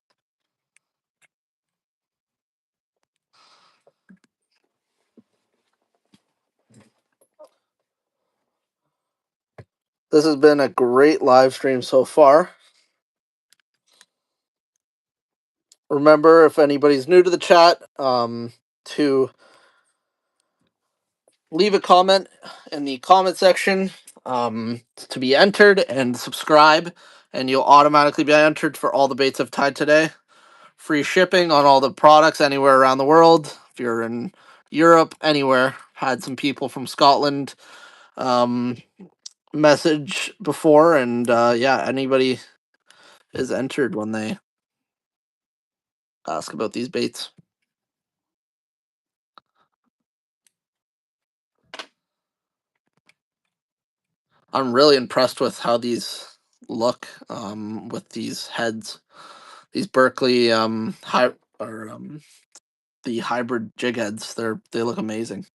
This has been a great live stream so far. Remember, if anybody's new to the chat, to leave a comment in the comment section to be entered, and subscribe, and you'll automatically be entered for all the baits I've tied today. Free shipping on all the products anywhere around the world. If you're in Europe, anywhere. Had some people from Scotland message before, and yeah, anybody is entered when they ask about these baits. I'm really impressed with how these look with these heads. These Berkeley the hybrid jig heads. They look amazing.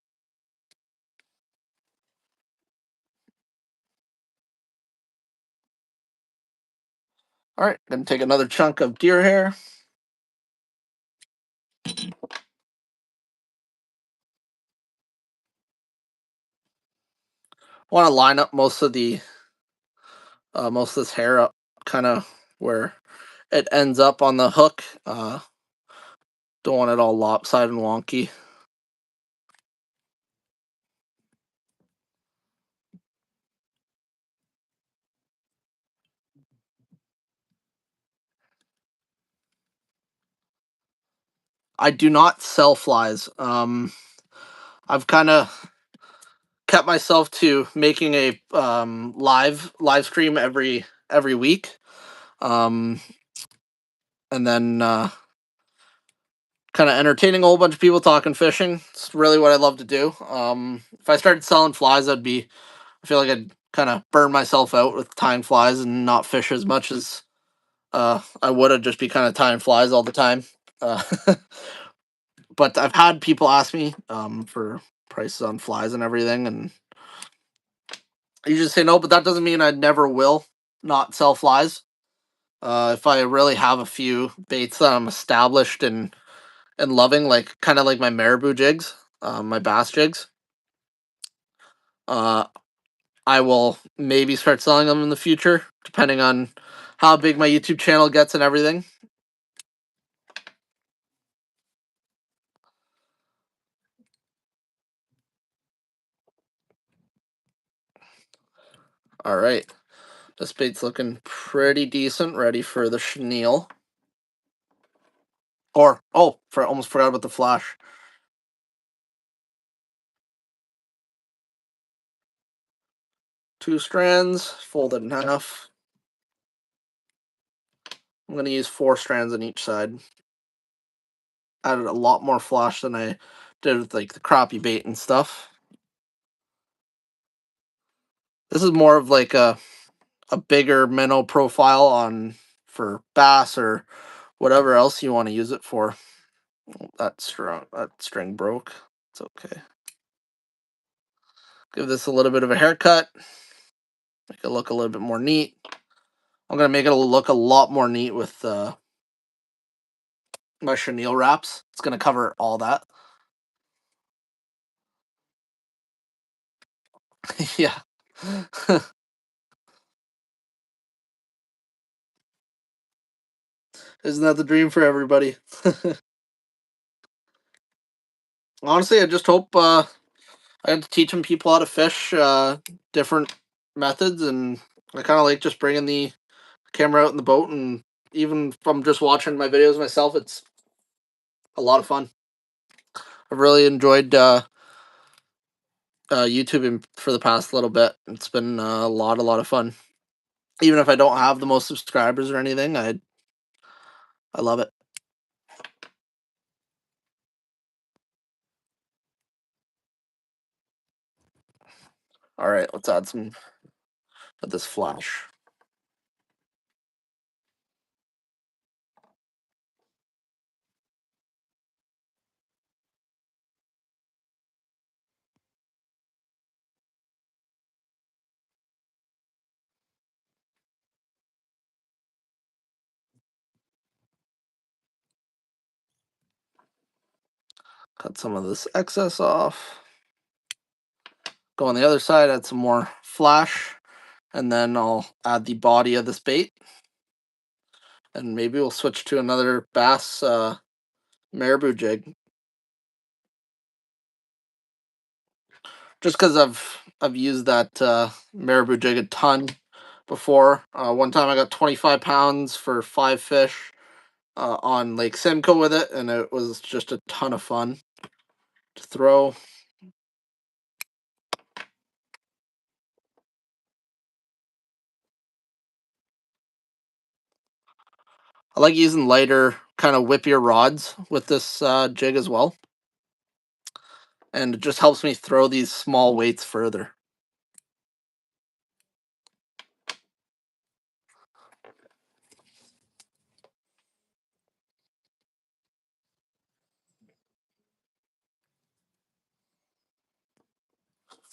All right, gonna take another chunk of deer hair. Want to line up most of this hair up, kind of where it ends up on the hook. Don't want it all lopsided and wonky. I do not sell flies. I've kind of kept myself to making a live stream every week, and then kind of entertaining a whole bunch of people talking fishing. It's really what I love to do. If I started selling flies, I feel like I'd kind of burn myself out with tying flies and not fish as much as I would have just be kind of tying flies all the time. Uh, but I've had people ask me for prices on flies and everything, and you just say no, but that doesn't mean I never will not sell flies. If I really have a few baits that I'm established and loving, like kind of like my marabou jigs, my bass jigs, uh, I will maybe start selling them in the future, depending on how big my YouTube channel gets and everything. All right. This bait's looking pretty decent, ready for the chenille. Or, oh, almost forgot about the flash. Two strands, folded in half. I'm going to use 4 strands on each side. Added a lot more flash than I did with like the crappie bait and stuff. This is more of like a bigger minnow profile on for bass or whatever else you want to use it for. That string broke. It's okay. Give this a little bit of a haircut. Make it look a little bit more neat. I'm gonna make it look a lot more neat with my chenille wraps. It's gonna cover all that. Yeah. Isn't that the dream for everybody? Honestly, I just hope I get to teaching people how to fish different methods, and I kind of like just bringing the camera out in the boat, and even if I'm just watching my videos myself, it's a lot of fun. I've really enjoyed YouTubing for the past little bit. It's been a lot of fun. Even if I don't have the most subscribers or anything, I love it. All right, let's add some of this flash. Cut some of this excess off. Go on the other side, add some more flash, and then I'll add the body of this bait. And maybe we'll switch to another bass marabou jig. Just because I've used that marabou jig a ton before. One time I got 25 pounds for 5 fish on Lake Simcoe with it, and it was just a ton of fun to throw. I like using lighter, kind of whippier rods with this jig as well, and it just helps me throw these small weights further.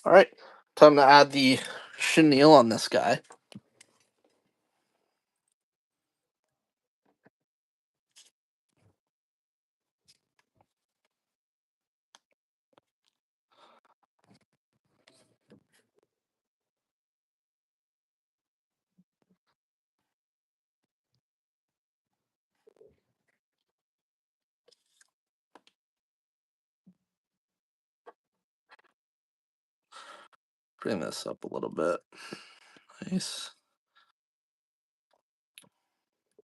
All right, time to add the chenille on this guy. Bring this up a little bit. Nice.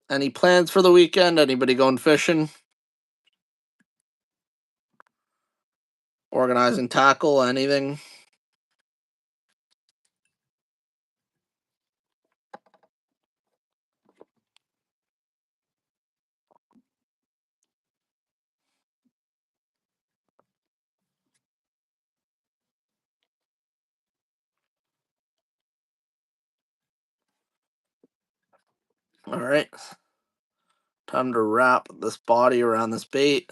Any plans for the weekend? Anybody going fishing? Organizing tackle? Anything? All right. Time to wrap this body around this bait.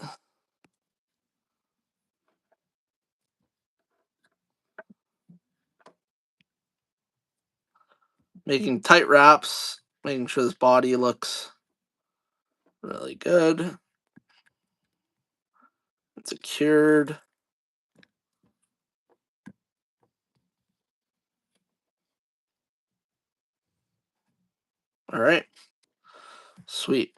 Making tight wraps, making sure this body looks really good. It's secured. All right. Sweet.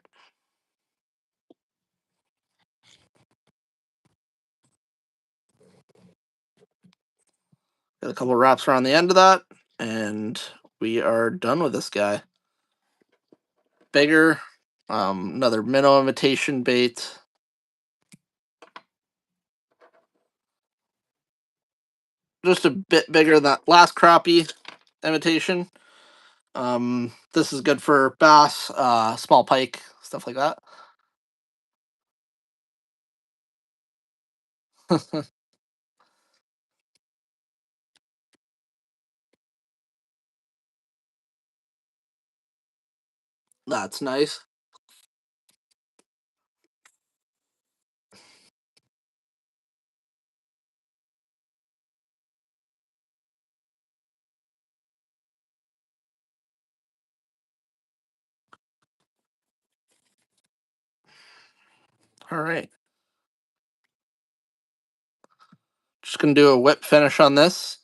Got a couple wraps around the end of that, and we are done with this guy. Bigger, another minnow imitation bait. Just a bit bigger than that last crappie imitation. This is good for bass, small pike, stuff like that. That's nice. All right. Just gonna do a whip finish on this.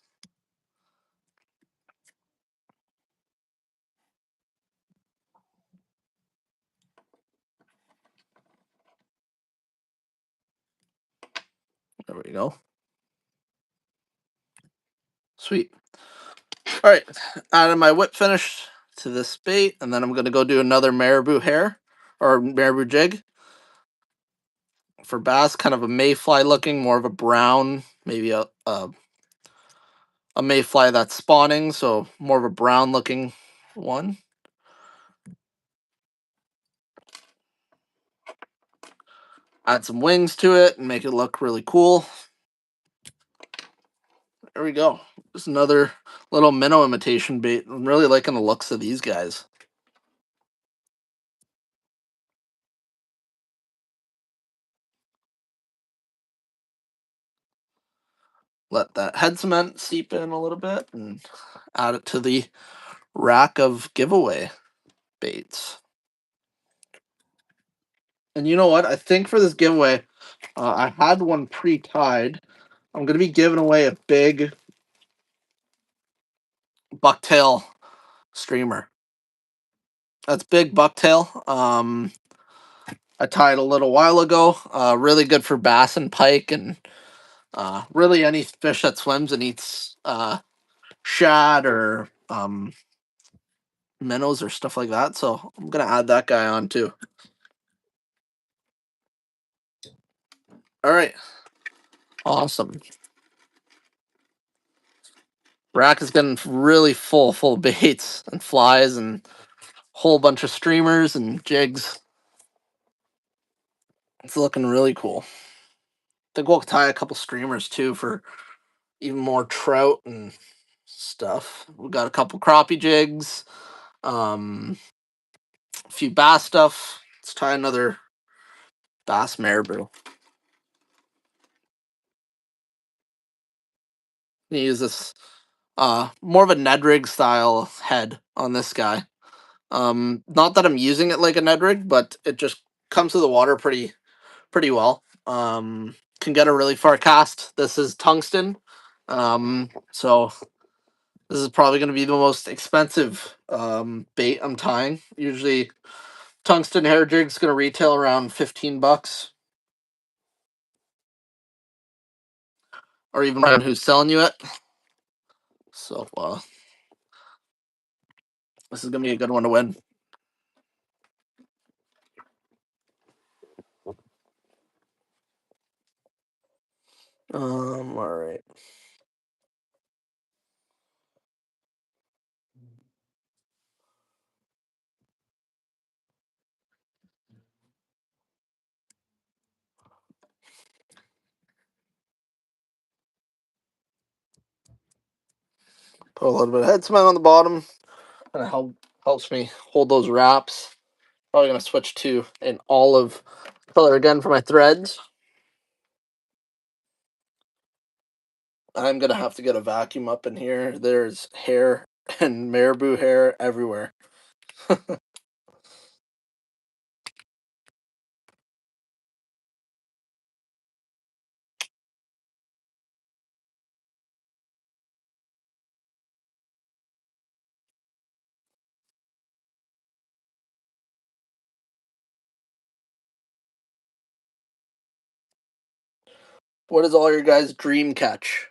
There we go. Sweet. All right. Added my whip finish to this bait, and then I'm gonna go do another marabou hair or marabou jig for bass. Kind of a mayfly looking, more of a brown, maybe a mayfly that's spawning, so more of a brown looking one. Add some wings to it and make it look really cool. There we go. Just another little minnow imitation bait. I'm really liking the looks of these guys. Let that head cement seep in a little bit and add it to the rack of giveaway baits. And you know what? I think for this giveaway, I had one pre-tied. I'm going to be giving away a big bucktail streamer. That's big bucktail. I tied a little while ago. Really good for bass and pike, and really any fish that swims and eats shad or minnows or stuff like that. So I'm gonna add that guy on too. All right, awesome. Rack is getting really full of baits and flies and whole bunch of streamers and jigs. It's looking really cool. I think we'll tie a couple streamers too for even more trout and stuff. We got a couple crappie jigs, a few bass stuff. Let's tie another bass marabou. Use this more of a Ned rig style head on this guy. Not that I'm using it like a Ned rig, but it just comes to the water pretty well. Can get a really far cast. This is tungsten, so this is probably going to be the most expensive bait I'm tying. Usually, tungsten hair jig's going to retail around $15, or even around who's selling you it. So this is going to be a good one to win. All right. Put a little bit of head cement on the bottom. Kind of helps me hold those wraps. Probably gonna switch to an olive color again for my threads. I'm gonna have to get a vacuum up in here. There's hair and marabou hair everywhere. What is all your guys' dream catch?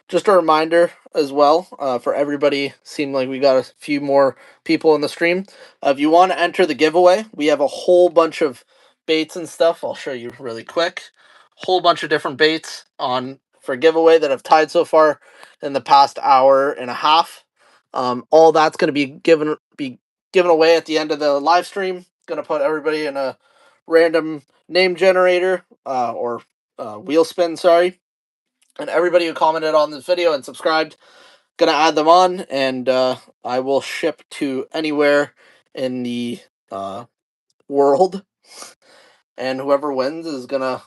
just a reminder as well for everybody. Seemed like we got a few more people in the stream. If you want to enter the giveaway, we have a whole bunch of baits and stuff. I'll show you really quick. Whole bunch of different baits on for giveaway that have tied so far in the past hour and a half. All that's going to be given away at the end of the live stream. Going to put everybody in a random name generator or wheel spin. Sorry, and everybody who commented on this video and subscribed, gonna add them on, and I will ship to anywhere in the world, and whoever wins is gonna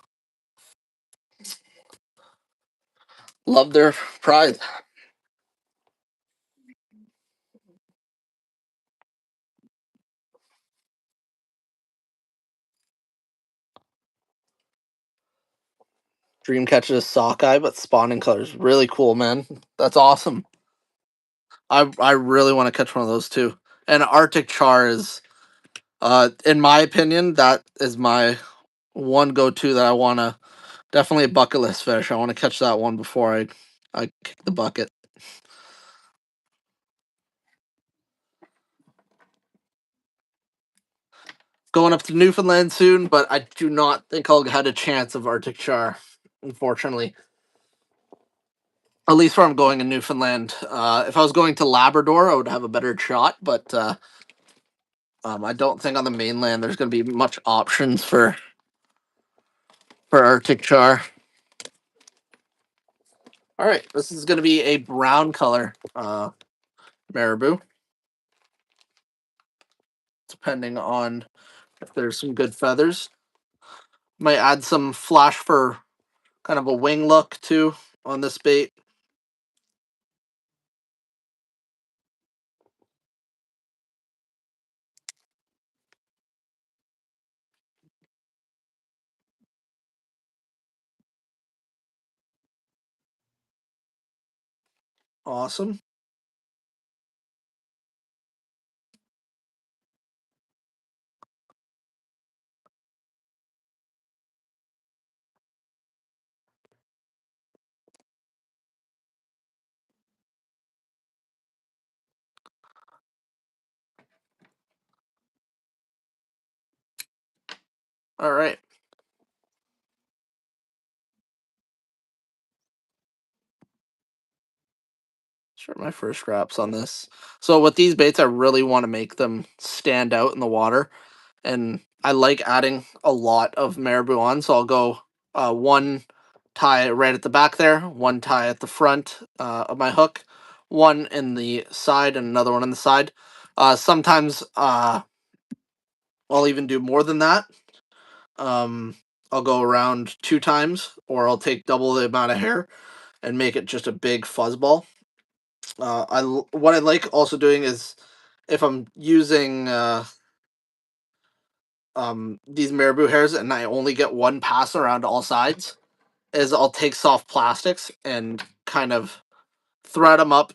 love their prize. Dream catches sockeye, but spawning colors really cool, man. That's awesome. I really want to catch one of those too. And Arctic char is, in my opinion, that is my one go to that I want to definitely a bucket list fish. I want to catch that one before I kick the bucket. Going up to Newfoundland soon, but I do not think I'll have a chance of Arctic char, unfortunately. At least where I'm going in Newfoundland. If I was going to Labrador, I would have a better shot, but I don't think on the mainland there's going to be much options for Arctic char. All right, this is going to be a brown color marabou, depending on if there's some good feathers. Might add some flash for kind of a wing look too on this bait. Awesome. All right. Sure, my first wraps on this. So with these baits, I really want to make them stand out in the water, and I like adding a lot of marabou on. So I'll go one tie right at the back there, one tie at the front of my hook, one in the side, and another one on the side. Sometimes I'll even do more than that. Um, I'll go around two times, or I'll take double the amount of hair and make it just a big fuzzball. What I like also doing is if I'm using these marabou hairs and I only get one pass around all sides, is I'll take soft plastics and kind of thread them up.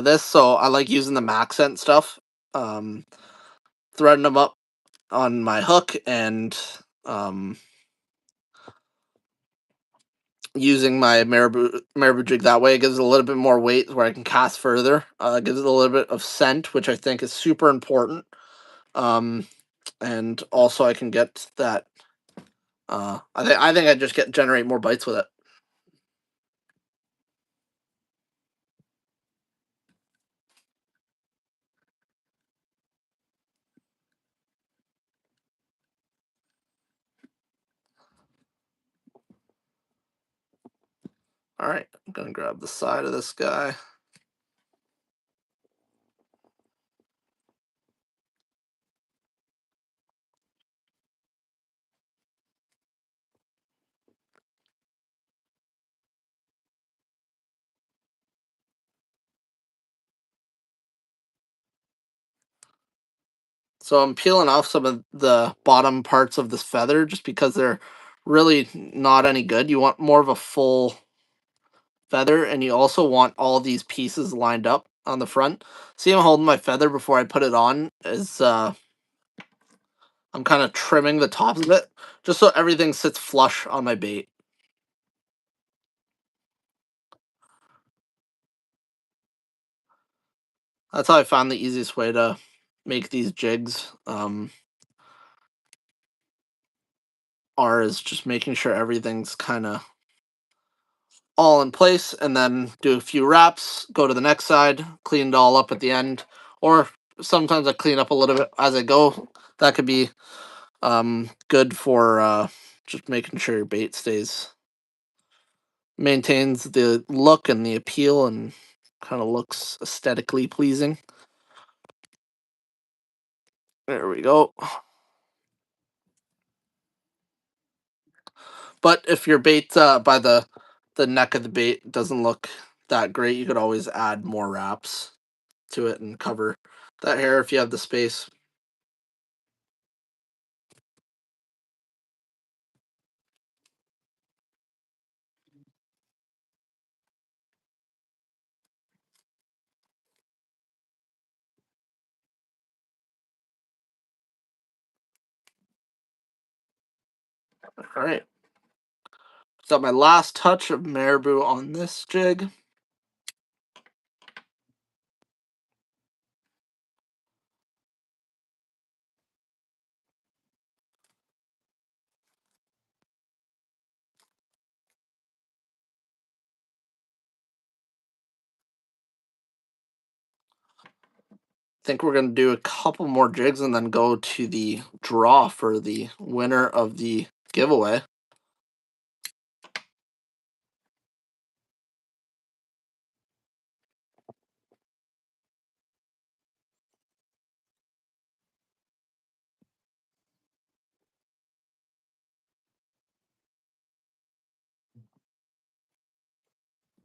This so I like using the Maxent stuff, um, threading them up on my hook and um, using my marabou jig that way. It gives it a little bit more weight where I can cast further. Gives it a little bit of scent, which I think is super important. Um, and also I can get that. I think I just get generate more bites with it. All right, I'm gonna grab the side of this guy. So I'm peeling off some of the bottom parts of this feather just because they're really not any good. You want more of a full feather, and you also want all these pieces lined up on the front. See, I'm holding my feather before I put it on. Is I'm kind of trimming the tops of it just so everything sits flush on my bait. That's how I found the easiest way to make these jigs. Are is just making sure everything's kind of all in place, and then do a few wraps, go to the next side, clean it all up at the end. Or sometimes I clean up a little bit as I go. That could be good for just making sure your bait maintains the look and the appeal and kind of looks aesthetically pleasing. There we go. But if your bait by the neck of the bait doesn't look that great, you could always add more wraps to it and cover that hair if you have the space. All right. So my last touch of marabou on this jig. Think we're gonna do a couple more jigs and then go to the draw for the winner of the giveaway.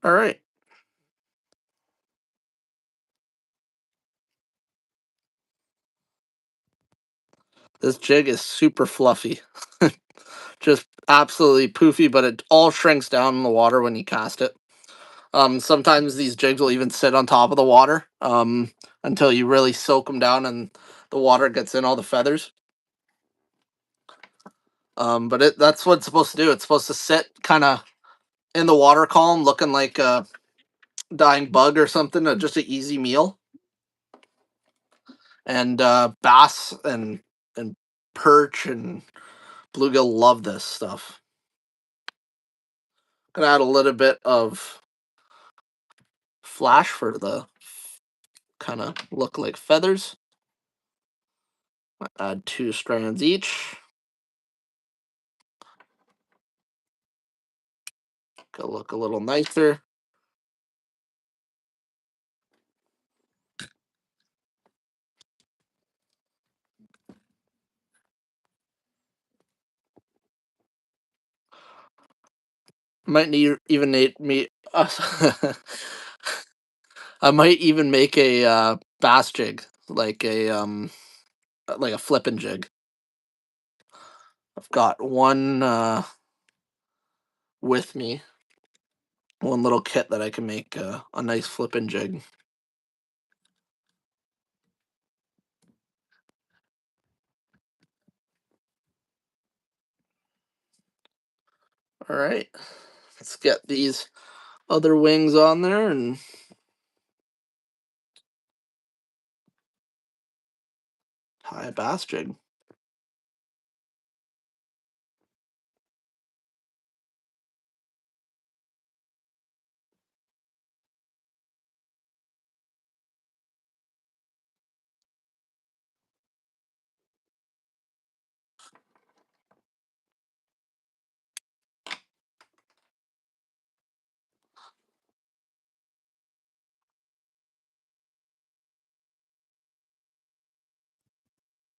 All right. This jig is super fluffy. Just absolutely poofy, but it all shrinks down in the water when you cast it. Sometimes these jigs will even sit on top of the water until you really soak them down and the water gets in all the feathers. But that's what it's supposed to do. It's supposed to sit kind of in the water column looking like a dying bug or something, just an easy meal. And bass and perch and bluegill love this stuff. Gonna add a little bit of flash for the kind of look like feathers. Add 2 strands each. Gonna look a little nicer. Might need even need me. I might even make a bass jig, like a flipping jig. I've got one with me, one little kit that I can make a nice flipping jig. All right, let's get these other wings on there and tie a bass jig.